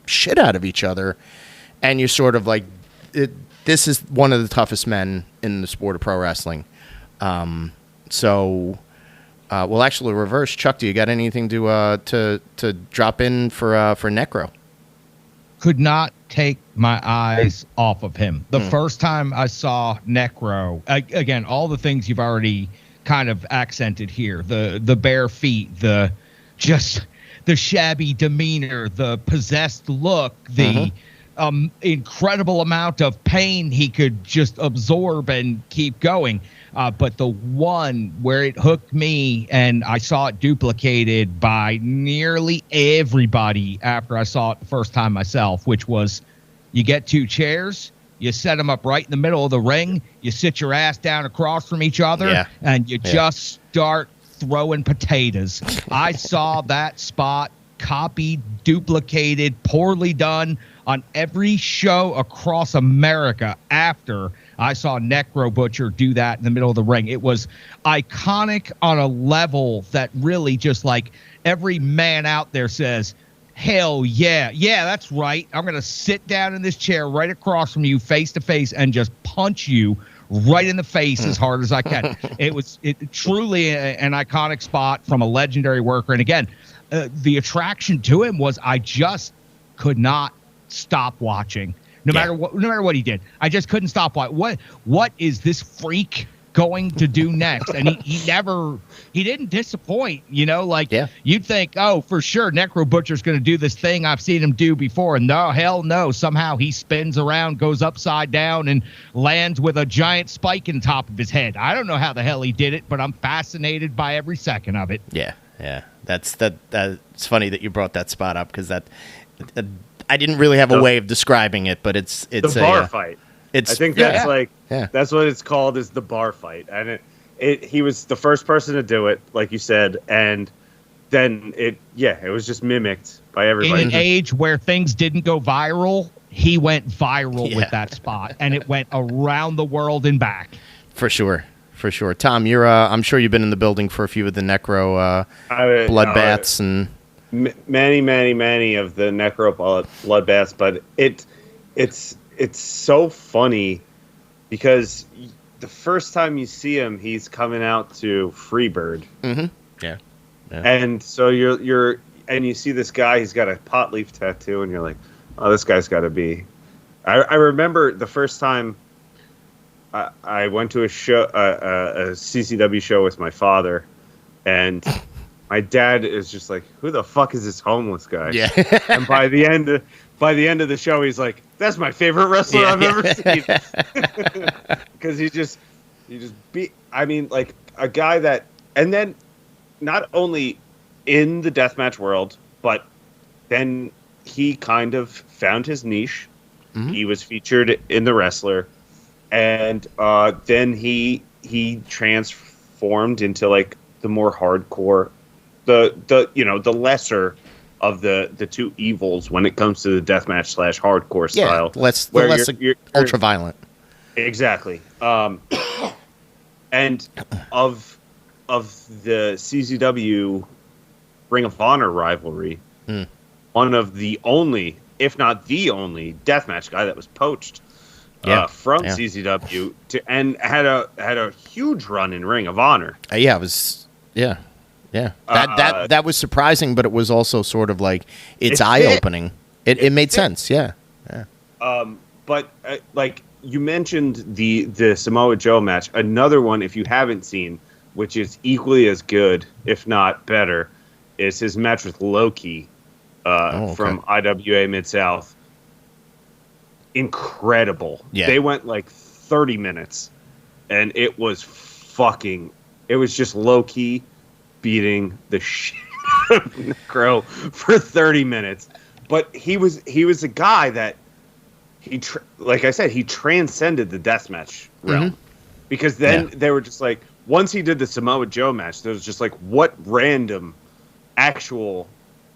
shit out of each other, and you're sort of like... This is one of the toughest men in the sport of pro wrestling. Well, actually, reverse. Chuck, do you got anything to drop in for Necro? Could not take my eyes off of him. The first time I saw Necro, again, all the things you've already kind of accented here, the bare feet, the shabby demeanor, the possessed look, the incredible amount of pain he could just absorb and keep going. But the one where it hooked me, and I saw it duplicated by nearly everybody after I saw it the first time myself, which was, you get two chairs, you set them up right in the middle of the ring, you sit your ass down across from each other, and you just start throwing potatoes. I saw that spot copied, duplicated, poorly done on every show across America after I saw Necro Butcher do that in the middle of the ring. It was iconic on a level that really just like every man out there says, Hell yeah. Yeah, that's right. I'm going to sit down in this chair right across from you face to face and just punch you right in the face as hard as I can. It was truly an iconic spot from a legendary worker. And again, the attraction to him was I just could not stop watching. No matter what he did, I just couldn't stop watching. What is this freak going to do next? And he didn't disappoint, you'd think, oh, for sure Necro Butcher's going to do this thing I've seen him do before, and no, hell no, somehow he spins around, goes upside down, and lands with a giant spike in top of his head. I don't know how the hell he did it, but I'm fascinated by every second of it. Yeah, that's funny that you brought that spot up, because I didn't really have a way of describing it, but it's the bar fight. I think that's that's what it's called, is the bar fight. And he was the first person to do it, like you said, and then it was just mimicked by everybody. In an age where things didn't go viral, he went viral with that spot, and it went around the world and back. For sure. Tom, you're I'm sure you've been in the building for a few of the Necro bloodbaths and many of the Necro bloodbaths, but it's so funny because the first time you see him, he's coming out to Freebird. Mm-hmm. Yeah. And so you're you see this guy, he's got a pot leaf tattoo, and you're like, oh, this guy's got to be. I remember the first time I went to a show, a CCW show with my father, and my dad is just like, who the fuck is this homeless guy? Yeah. And by the end of the show, he's like, that's my favorite wrestler I've ever seen. Because he just beat, like a guy that, and then not only in the deathmatch world, but then he kind of found his niche. Mm-hmm. He was featured in The Wrestler, and then he transformed into like the more hardcore, the lesser of the two evils when it comes to the deathmatch / hardcore style. Less ultra violent. Exactly. And of the CZW Ring of Honor rivalry, one of the only, if not the only, deathmatch guy that was poached from CZW and had a huge run in Ring of Honor. That was surprising, but it was also sort of like it's eye-opening. It made sense. Yeah. But like you mentioned the Samoa Joe match, another one, if you haven't seen, which is equally as good, if not better, is his match with Loki from IWA Mid-South. Incredible. Yeah. They went like 30 minutes, and it was just Loki beating the shit out of Necro for 30 minutes. But he was a guy that like I said, he transcended the deathmatch realm. Mm-hmm. Because then they were just like, once he did the Samoa Joe match, there was just like, what random actual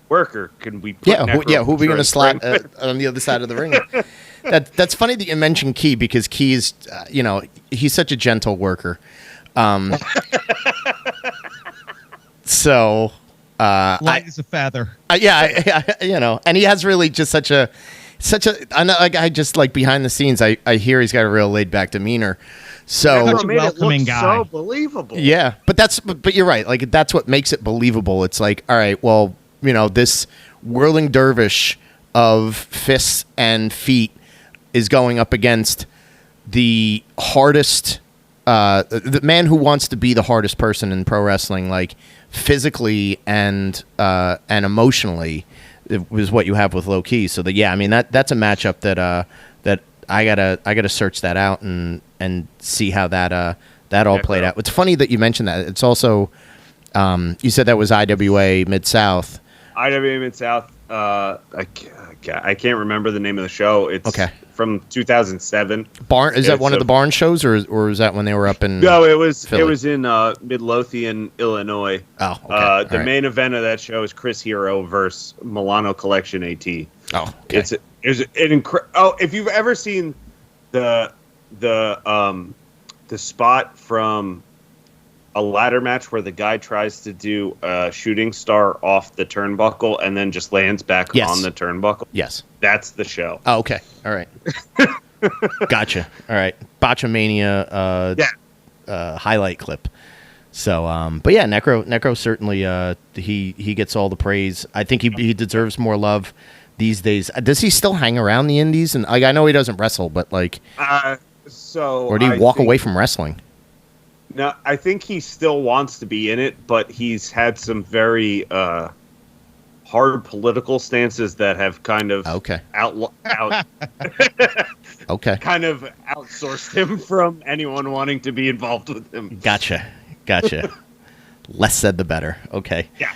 worker can we put who are we going to slap on the other side of the ring? That's funny that you mentioned Key, because Key is, he's such a gentle worker. So light as a feather. And he has really just such a I just like behind the scenes. I hear he's got a real laid back demeanor. So such a welcoming guy. So believable. Yeah, but you're right. Like, that's what makes it believable. It's like, all right, well, this whirling dervish of fists and feet is going up against the hardest, the man who wants to be the hardest person in pro wrestling, like physically and emotionally, is what you have with Low Key. So that's a matchup that I gotta search that out and see how that all played out. It's funny that you mentioned that. It's also you said that was IWA Mid-South. IWA Mid-South. I can't remember the name of the show. It's from 2007. Is that one of the barn shows, or is that when they were up in? No, it was Philly? It was in Midlothian, Illinois. Oh, okay. The main event of that show is Chris Hero versus Milano Collection AT. Oh, okay. It's an incredible. If you've ever seen the spot from a ladder match where the guy tries to do a shooting star off the turnbuckle and then just lands back on the turnbuckle? Yes. That's the show. Oh, okay. All right. Gotcha. All right. Botchamania highlight clip. So, but yeah, Necro certainly, he gets all the praise. I think he deserves more love these days. Does he still hang around the indies? And I know he doesn't wrestle, but like, or did he walk away from wrestling? No, I think he still wants to be in it, but he's had some very hard political stances that have kind of okay outsourced him from anyone wanting to be involved with him. Gotcha. Less said, the better. Okay. Yeah.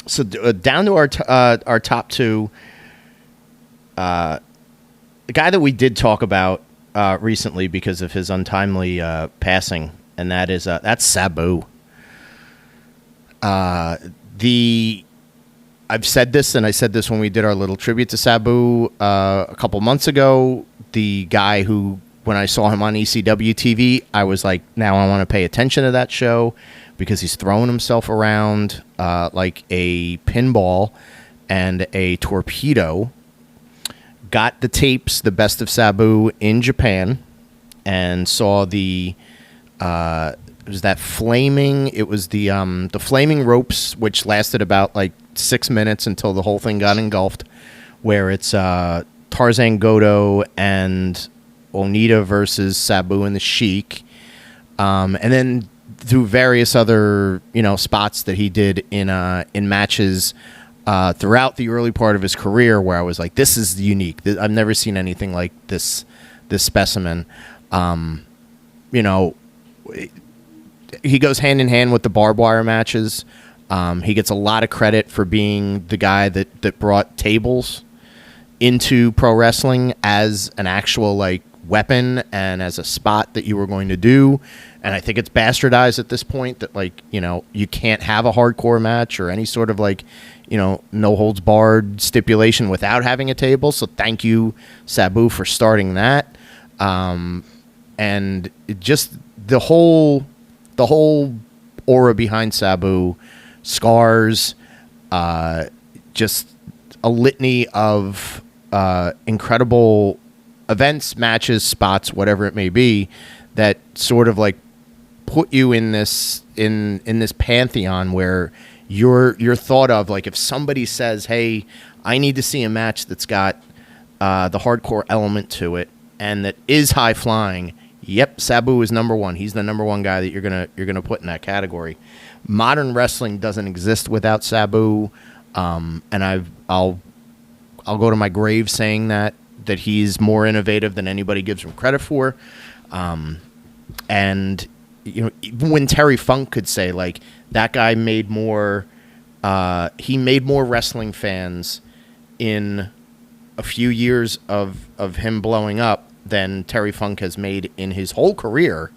So down to our top two. The guy that we did talk about recently because of his untimely passing, and that's Sabu. I've said this, and I said this when we did our little tribute to Sabu a couple months ago. The guy who, when I saw him on ECW TV, I was like, now I want to pay attention to that show because he's throwing himself around like a pinball and a torpedo. Got the tapes, the best of Sabu in Japan, and saw it was the flaming ropes, which lasted about like 6 minutes until the whole thing got engulfed, where it's Tarzan Goto and Onita versus Sabu and the Sheik, and then through various other spots that he did in matches throughout the early part of his career, where I was like, this is unique. I've never seen anything like this specimen. He goes hand in hand with the Barbed Wire matches. He gets a lot of credit for being the guy that brought tables into pro wrestling as an actual like weapon and as a spot that you were going to do. And I think it's bastardized at this point that like, you can't have a hardcore match or any sort of like, no holds barred stipulation without having a table. So thank you, Sabu, for starting that. And just the whole aura behind Sabu, scars, just a litany of incredible events, matches, spots, whatever it may be, that sort of like put you in this pantheon where you're thought of like, if somebody says, hey, I need to see a match that's got the hardcore element to it and that is high flying. Yep, Sabu is number one. He's the number one guy that you're gonna put in that category. Modern wrestling doesn't exist without Sabu, and I'll go to my grave saying that he's more innovative than anybody gives him credit for. And even when Terry Funk could say like that guy made more wrestling fans in a few years of him blowing up than Terry Funk has made in his whole career.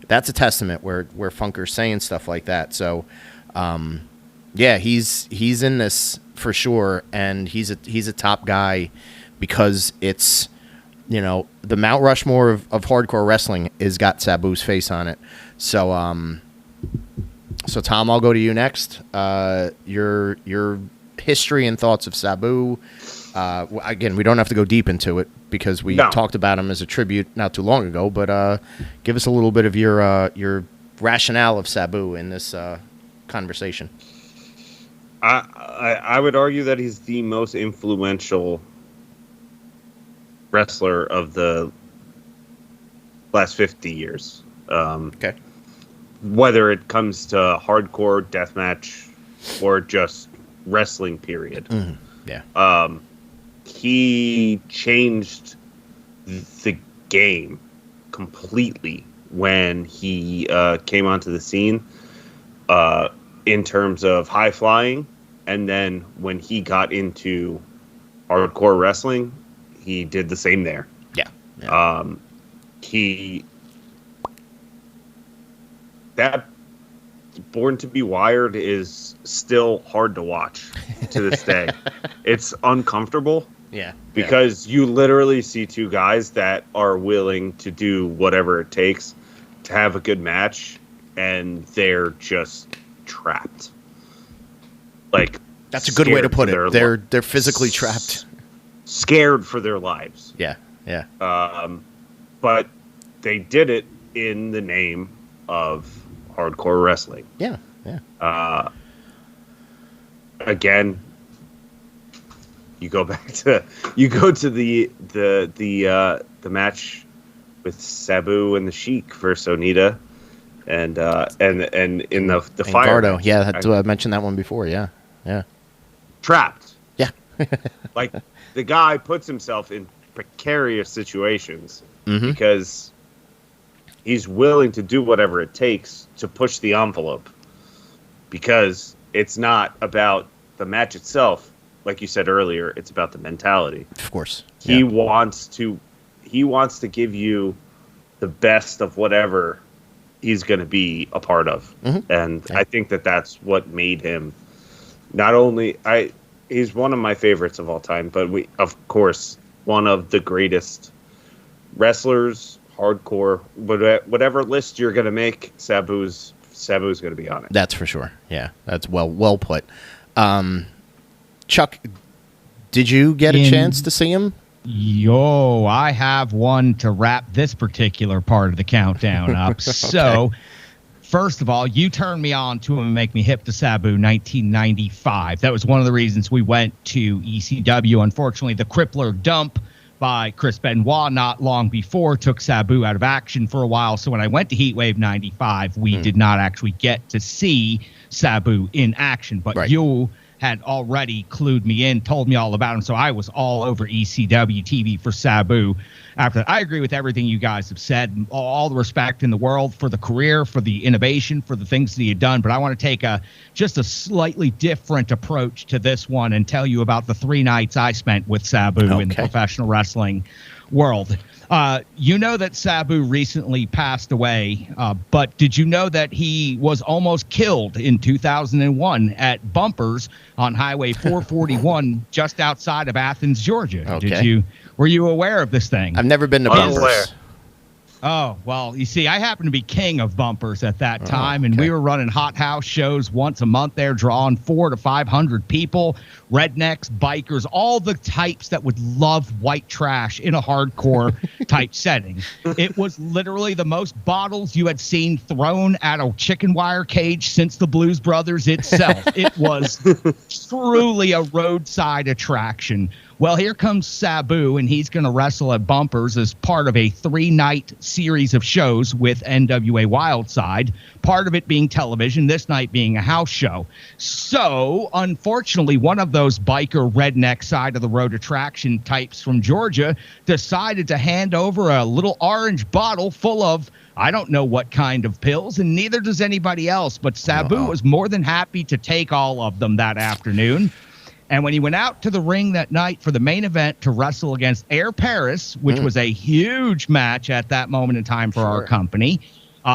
That's a testament where Funker's saying stuff like that. So, yeah, he's in this for sure, and he's a top guy because it's the Mount Rushmore of hardcore wrestling has got Sabu's face on it. So, so Tom, I'll go to you next. Your history and thoughts of Sabu. Again, we don't have to go deep into it because we talked about him as a tribute not too long ago, but give us a little bit of your rationale of Sabu in this conversation. I would argue that he's the most influential wrestler of the last 50 years. Okay. Whether it comes to hardcore, deathmatch, or just wrestling, period. Mm-hmm. Yeah. He changed the game completely when he came onto the scene in terms of high flying. And then when he got into hardcore wrestling, he did the same there. Yeah. That Born to be Wired is still hard to watch to this day. It's uncomfortable. Yeah. Because you literally see two guys that are willing to do whatever it takes to have a good match, and they're just trapped. Like, that's a good way to put it. They're physically trapped, scared for their lives. Yeah. But they did it in the name of hardcore wrestling. Yeah. Again, you go to the match with Sabu and the Sheik versus Onita, and in the fire Gardo. match. Yeah, I mentioned that one before. Yeah. Trapped. Yeah. Like, the guy puts himself in precarious situations because he's willing to do whatever it takes to push the envelope, because it's not about the match itself. Like you said earlier, it's about the mentality. Of course. He wants to give you the best of whatever he's going to be a part of. And I think that's what made him not only he's one of my favorites of all time, but of course, one of the greatest wrestlers, hardcore, whatever list you're going to make, Sabu's going to be on it. That's for sure. Yeah, that's well put. Chuck, did you get a chance to see him? Yo, I have one to wrap this particular part of the countdown up. Okay. So, first of all, you turned me on to him and make me hip to Sabu 1995. That was one of the reasons we went to ECW. Unfortunately, the Crippler dump by Chris Benoit not long before took Sabu out of action for a while. So when I went to Heatwave 95, we did not actually get to see Sabu in action. But you had already clued me in, told me all about him, so I was all over ECW TV for Sabu. After that, I agree with everything you guys have said. All the respect in the world for the career, for the innovation, for the things that he had done. But I want to take just a slightly different approach to this one and tell you about the 3 nights I spent with Sabu in the professional wrestling world. You know that Sabu recently passed away, but did you know that he was almost killed in 2001 at Bumpers on Highway 441 just outside of Athens, Georgia? Okay. Were you aware of this thing? I've never been to Bumpers. Oh, well, you see, I happened to be king of Bumpers at that time, and we were running hot house shows once a month there, drawing 400 to 500 people, rednecks, bikers, all the types that would love white trash in a hardcore type setting. It was literally the most bottles you had seen thrown at a chicken wire cage since the Blues Brothers itself. It was truly a roadside attraction. Well, here comes Sabu, and he's going to wrestle at Bumpers as part of a 3-night series of shows with NWA Wildside, part of it being television, this night being a house show. So, unfortunately, one of those biker redneck side of the road attraction types from Georgia decided to hand over a little orange bottle full of I don't know what kind of pills, and neither does anybody else, but Sabu was more than happy to take all of them that afternoon. And when he went out to the ring that night for the main event to wrestle against Air Paris, which was a huge match at that moment in time for our company,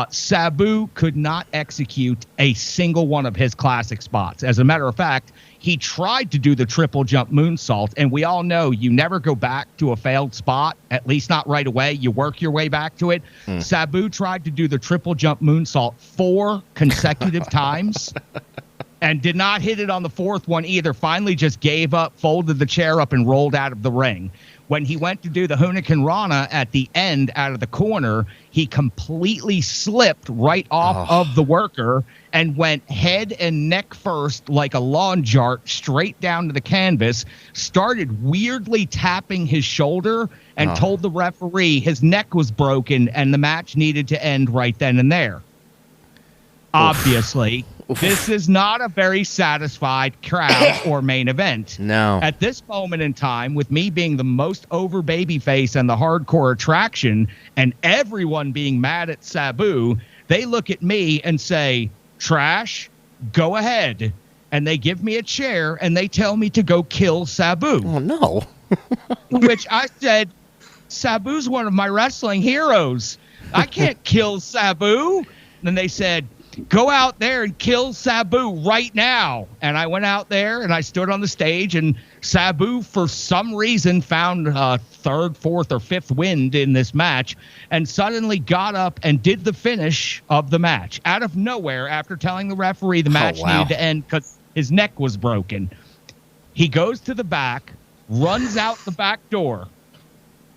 Sabu could not execute a single one of his classic spots. As a matter of fact, he tried to do the triple jump moonsault, and we all know you never go back to a failed spot, at least not right away. You work your way back to it. Sabu tried to do the triple jump moonsault 4 consecutive times. And did not hit it on the 4th one either. Finally just gave up, folded the chair up, and rolled out of the ring. When he went to do the Hurricane Rana at the end out of the corner, he completely slipped right off of the worker and went head and neck first like a lawn dart straight down to the canvas, started weirdly tapping his shoulder, and told the referee his neck was broken and the match needed to end right then and there. Obviously, this is not a very satisfied crowd or main event. No. At this moment in time, with me being the most over babyface and the hardcore attraction, and everyone being mad at Sabu, they look at me and say, "Trash, go ahead." And they give me a chair and they tell me to go kill Sabu. Oh, no. Which I said, Sabu's one of my wrestling heroes. I can't kill Sabu. And they said, go out there and kill Sabu right now. And I went out there and I stood on the stage, and Sabu, for some reason, found third, fourth, or fifth wind in this match and suddenly got up and did the finish of the match out of nowhere after telling the referee the match needed to end because his neck was broken. He goes to the back, runs out the back door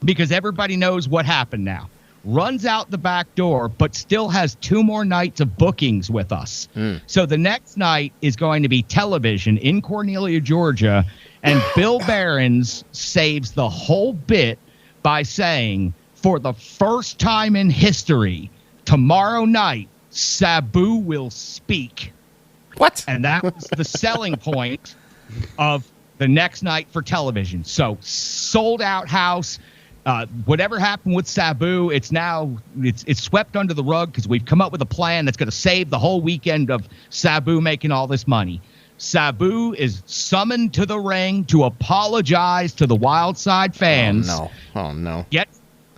because everybody knows what happened now. Runs out the back door, but still has 2 more nights of bookings with us. So the next night is going to be television in Cornelia, Georgia, and Bill Behrens saves the whole bit by saying, for the first time in history, tomorrow night, Sabu will speak. What? And that was the selling point of the next night for television. So sold out house. Whatever happened with Sabu, it's swept under the rug because we've come up with a plan that's going to save the whole weekend of Sabu making all this money. Sabu is summoned to the ring to apologize to the Wild Side fans. Oh no!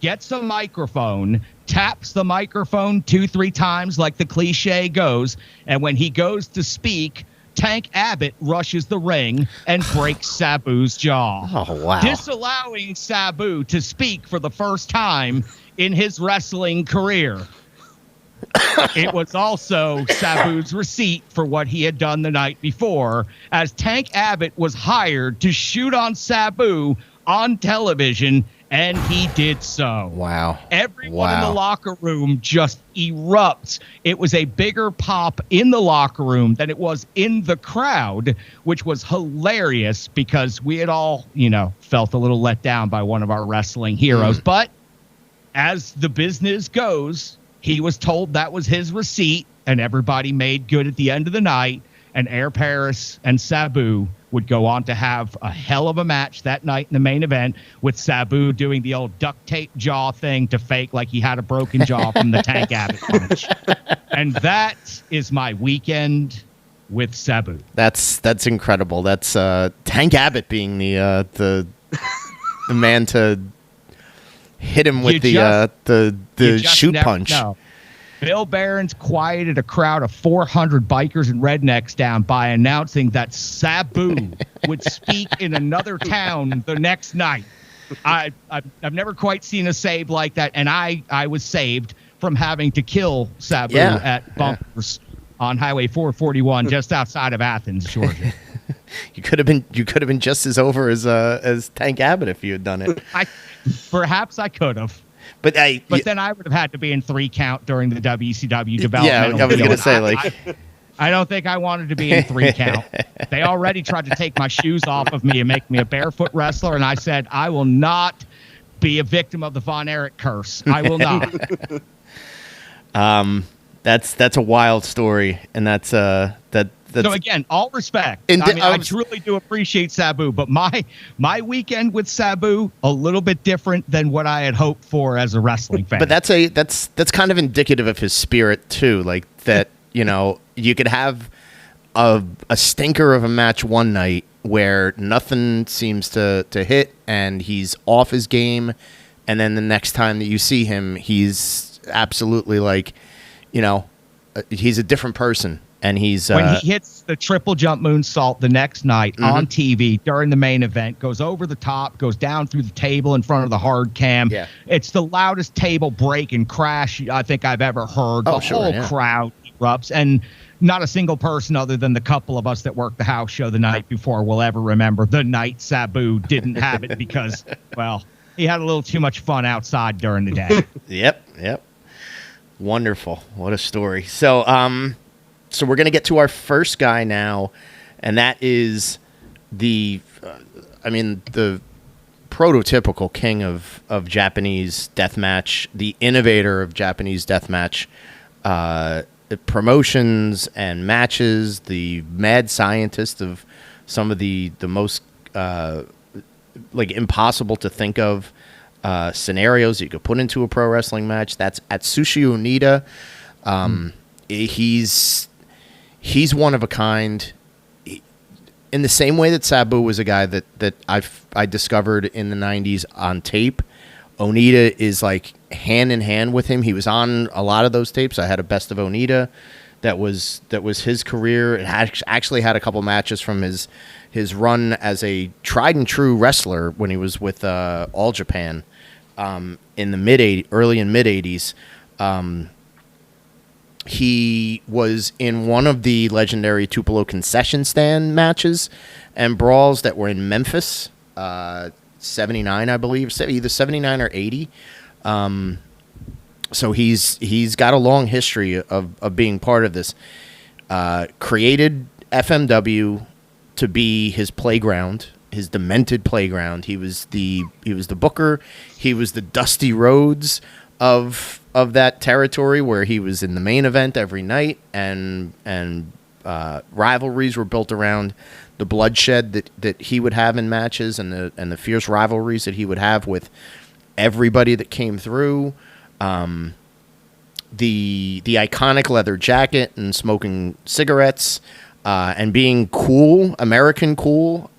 Gets a microphone, taps the microphone 2-3 times like the cliche goes, and when he goes to speak, Tank Abbott rushes the ring and breaks Sabu's jaw. Oh, wow. Disallowing Sabu to speak for the first time in his wrestling career. It was also Sabu's receipt for what he had done the night before, as Tank Abbott was hired to shoot on Sabu on television, and he did so. Wow. Everyone in the locker room just erupts. It was a bigger pop in the locker room than it was in the crowd, which was hilarious because we had all, felt a little let down by one of our wrestling heroes. But as the business goes, he was told that was his receipt, and everybody made good at the end of the night, and Air Paris and Sabu would go on to have a hell of a match that night in the main event, with Sabu doing the old duct tape jaw thing to fake like he had a broken jaw from the Tank Abbott punch. And that is my weekend with Sabu. That's incredible. That's Tank Abbott being the man to hit him with the shoot punch. No. Bill Behrens quieted a crowd of 400 bikers and rednecks down by announcing that Sabu would speak in another town the next night. I've never quite seen a save like that, and I was saved from having to kill Sabu at bumpers on Highway 441 just outside of Athens, Georgia. You could have been just as over as Tank Abbott if you had done it. Perhaps I could have. But then I would have had to be in 3 count during the WCW developmental. Yeah, I was going to say, I don't think I wanted to be in 3 count. They already tried to take my shoes off of me and make me a barefoot wrestler, and I said, I will not be a victim of the Von Erich curse. I will not. That's a wild story, and that's so again, all respect. I truly do appreciate Sabu, but my weekend with Sabu a little bit different than what I had hoped for as a wrestling fan. But that's kind of indicative of his spirit too. Like that, you could have a stinker of a match one night where nothing seems to hit and he's off his game, and then the next time that you see him, he's absolutely he's a different person. And he's when he hits the triple jump moonsault the next night on TV during the main event, goes over the top, goes down through the table in front of the hard cam. Yeah. It's the loudest table break and crash I think I've ever heard. The whole crowd erupts, and not a single person other than the couple of us that worked the house show the night before will ever remember the night Sabu didn't have it because, well, he had a little too much fun outside during the day. Yep. Wonderful. What a story. So we're going to get to our first guy now, and that is the prototypical king of Japanese deathmatch, the innovator of Japanese deathmatch promotions and matches, the mad scientist of some of the most impossible to think of scenarios you could put into a pro wrestling match. That's Atsushi Onita. He's one of a kind. In the same way that Sabu was a guy that I discovered in the 90s on tape, Onita is like hand in hand with him. He was on a lot of those tapes. I had a Best of Onita that was his career. It actually had a couple matches from his run as a tried and true wrestler when he was with All Japan in the early and mid 80s. He was in one of the legendary Tupelo concession stand matches and brawls that were in Memphis, 79, I believe, either 79 or 80. So he's got a long history of being part of this. Created FMW to be his playground, his demented playground. He was the booker. He was the Dusty Rhodes of that territory, where he was in the main event every night, and rivalries were built around the bloodshed that he would have in matches, and the fierce rivalries that he would have with everybody that came through. The iconic leather jacket and smoking cigarettes, and being cool, American cool,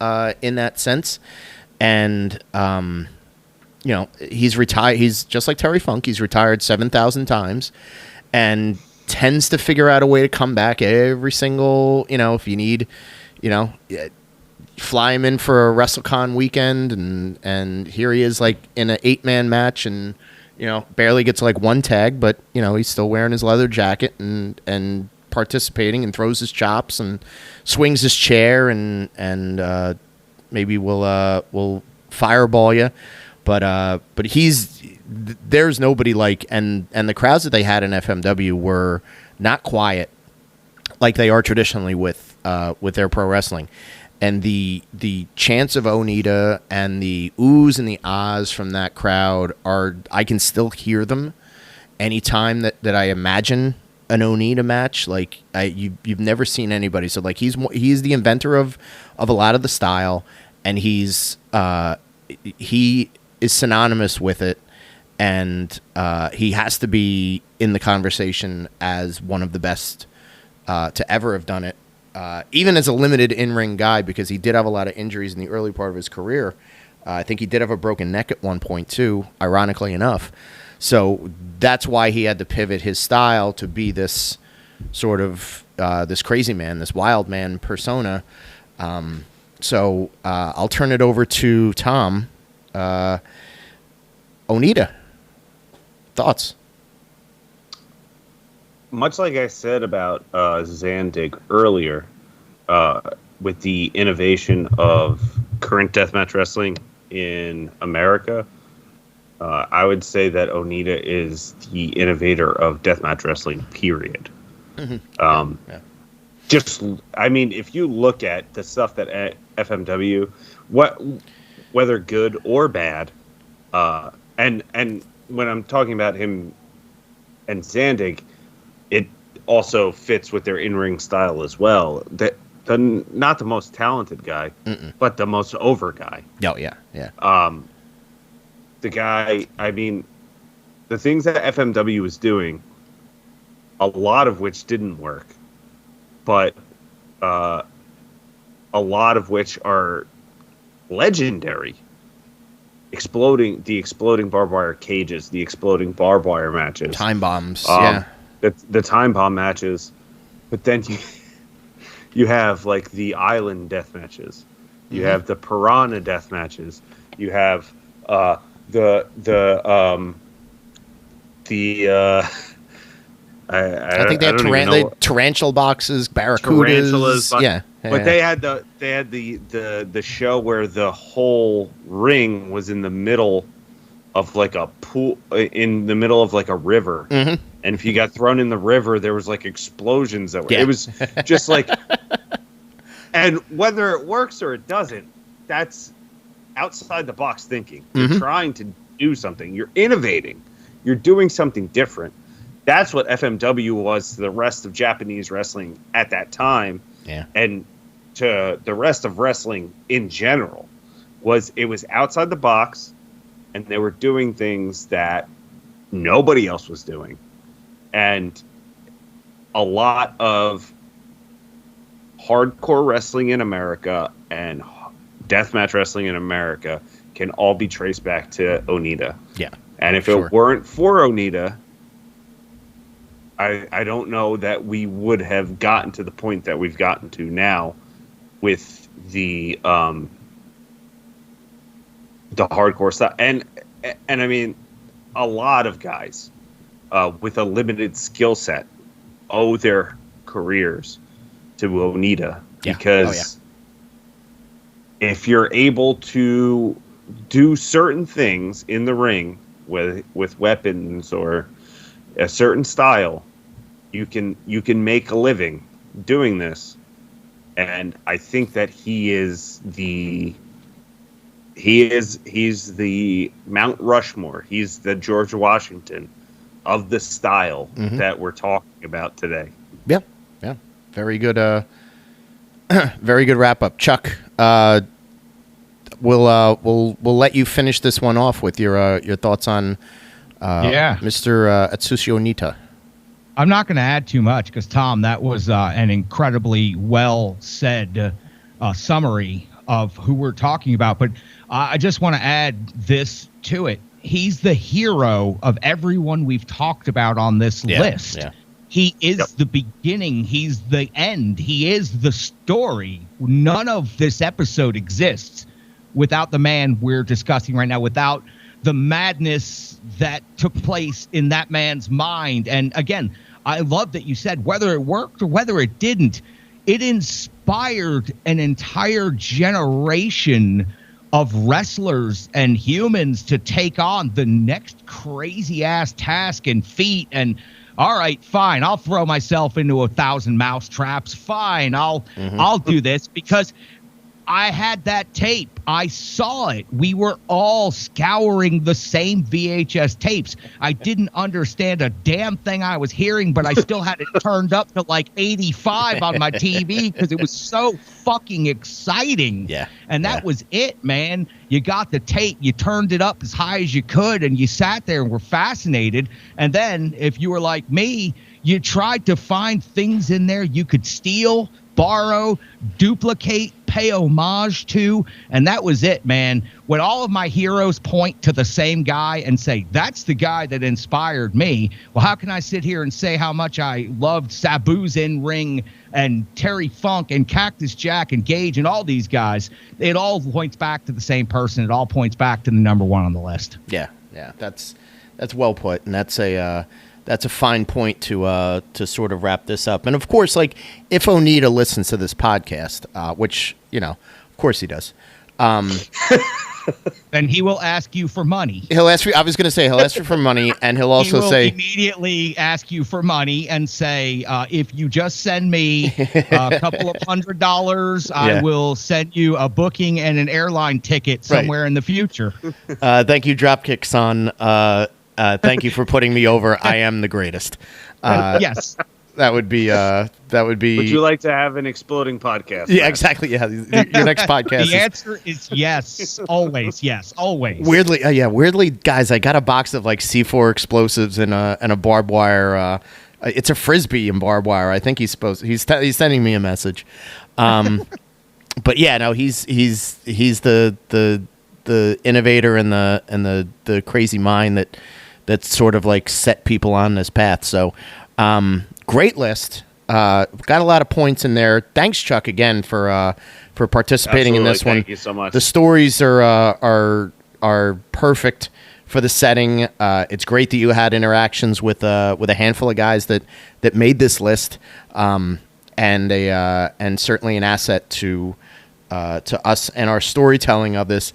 in that sense. And he's retired. He's just like Terry Funk. He's retired 7,000 times, and tends to figure out a way to come back every single. If you need, fly him in for a WrestleCon weekend, and here he is, like in an 8-man match, and barely gets like one tag, but he's still wearing his leather jacket and participating, and throws his chops and swings his chair, and maybe will fireball you. But there's nobody like, and the crowds that they had in FMW were not quiet like they are traditionally with their pro wrestling. And the chants of Onita and the oohs and the ahs from that crowd I can still hear them anytime that I imagine an Onita match. Like you've never seen anybody. So like he's the inventor of a lot of the style, and he is synonymous with it, and he has to be in the conversation as one of the best to ever have done it. Even as a limited in-ring guy, because he did have a lot of injuries in the early part of his career. I think he did have a broken neck at one point too, ironically enough. So that's why he had to pivot his style to be this sort of this crazy man, this wild man persona. So I'll turn it over to Tom. Onita, thoughts? Much like I said about Zandig earlier, with the innovation of current deathmatch wrestling in America, I would say that Onita is the innovator of deathmatch wrestling, period. Mm-hmm. If you look at the stuff that FMW, whether good or bad, and when I'm talking about him and Zandig, it also fits with their in-ring style as well. Not the most talented guy, but the most over guy. Oh, yeah. The guy, the things that FMW was doing, a lot of which didn't work, but a lot of which are legendary. The exploding barbed wire cages, the exploding barbed wire matches. Time bombs, The time bomb matches. But then you have like the island death matches. You have the piranha death matches. You have the I think they had tarantula boxes, barracudas. But they had the show where the whole ring was in the middle of like a pool, in the middle of like a river. Mm-hmm. And if you got thrown in the river, there was like explosions that were. Yeah. It was just like, and whether it works or it doesn't, that's outside the box thinking. You're trying to do something. You're innovating. You're doing something different. That's what FMW was to the rest of Japanese wrestling at that time. Yeah. And to the rest of wrestling in general, it was outside the box, and they were doing things that nobody else was doing. And a lot of hardcore wrestling in America and deathmatch wrestling in America can all be traced back to Onita. Yeah. And if it weren't for Onita, I don't know that we would have gotten to the point that we've gotten to now with the hardcore stuff. And I mean, a lot of guys with a limited skill set owe their careers to Onita because if you're able to do certain things in the ring with weapons or a certain style, you can make a living doing this. And I think that he's the Mount Rushmore. He's the George Washington of the style that we're talking about today. Yeah. Very good. Very good wrap up, Chuck. We'll let you finish this one off with your thoughts on Mr. Atsushi Onita. I'm not going to add too much because, Tom, that was an incredibly well said summary of who we're talking about. But I just want to add this to it. He's the hero of everyone we've talked about on this list. Yeah. He is the beginning. He's the end. He is the story. None of this episode exists without the man we're discussing right now, without the madness that took place in that man's mind. And again, I love that you said whether it worked or whether it didn't, it inspired an entire generation of wrestlers and humans to take on the next crazy ass task and feat. And all right, fine, I'll throw myself into 1,000 mouse traps. Fine, I'll do this because I had that tape. I saw it. We were all scouring the same VHS tapes. I didn't understand a damn thing I was hearing, but I still had it turned up to like 85 on my TV because it was so fucking exciting. Yeah. And that was it, man. You got the tape, you turned it up as high as you could, and you sat there and were fascinated. And then, if you were like me, you tried to find things in there you could steal, borrow, duplicate, pay homage to, and that was it, man. When all of my heroes point to the same guy and say, that's the guy that inspired me, well, how can I sit here and say how much I loved Sabu's in-ring and Terry Funk and Cactus Jack and Gage and all these guys? It all points back to the same person. It all points back to the number one on the list. Yeah, that's well put, and that's a fine point to sort of wrap this up. And of course, like, if Onita listens to this podcast, which, of course he does, then he will ask you for money. He'll ask you. I was going to say he'll ask you for money, and he'll also immediately ask you for money and say, if you just send me a couple of $100, I will send you a booking and an airline ticket somewhere in the future. Thank you, Dropkick son. Thank you for putting me over. I am the greatest. Yes. That would be. Would you like to have an exploding podcast? Yeah, exactly. Yeah, your next podcast. The answer is yes, always. Yes, always. Weirdly, guys, I got a box of like C4 explosives and a barbed wire. It's a frisbee and barbed wire. I think he's sending me a message. But yeah, no, he's the innovator and the crazy mind that sort of like set people on this path. So, great list. Got a lot of points in there. Thanks, Chuck, again for participating in this one. Thank you so much. The stories are perfect for the setting. It's great that you had interactions with a handful of guys that made this list, and certainly an asset to us and our storytelling of this.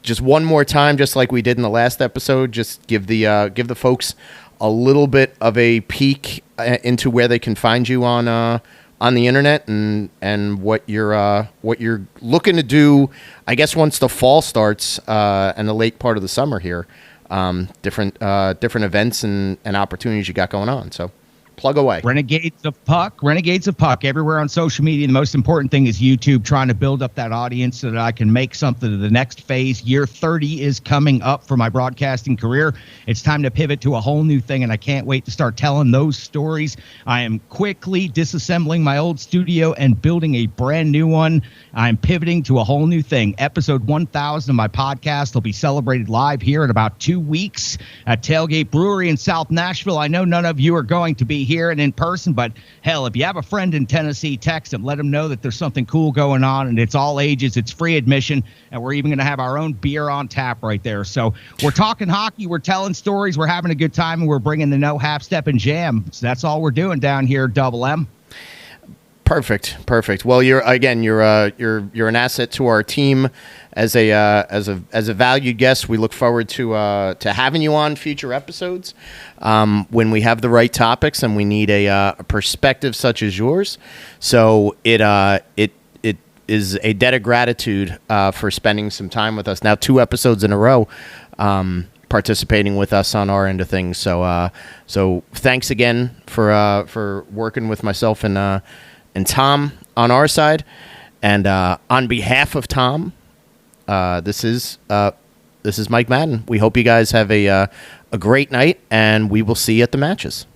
Just one more time, just like we did in the last episode, just give the folks a little bit of a peek into where they can find you on the internet and what you're looking to do. I guess once the fall starts and the late part of the summer here, different events and opportunities you got going on. So, Plug away. Renegades of Puck, everywhere on social media. The most important thing is YouTube, trying to build up that audience so that I can make something to the next phase. Year 30 is coming up for my broadcasting career. It's time to pivot to a whole new thing, and I can't wait to start telling those stories. I am quickly disassembling my old studio and building a brand new one. I'm pivoting to a whole new thing. Episode 1000 of my podcast will be celebrated live here in about 2 weeks at Tailgate Brewery in South Nashville. I know none of you are going to be here and in person, but hell, if you have a friend in Tennessee, text them, let them know that there's something cool going on, and it's all ages, it's free admission, and we're even going to have our own beer on tap right there. So we're talking hockey, we're telling stories, we're having a good time, and we're bringing the no half step and jam. So that's all we're doing down here, Double M. Perfect. Well, you're an asset to our team as a valued guest. We look forward to having you on future episodes when we have the right topics and we need a perspective such as yours. So it is a debt of gratitude for spending some time with us now, 2 episodes in a row. Participating with us on our end of things. So thanks again for working with myself and Tom on our side, and on behalf of Tom, this is Mike Madden. We hope you guys have a great night, and we will see you at the matches.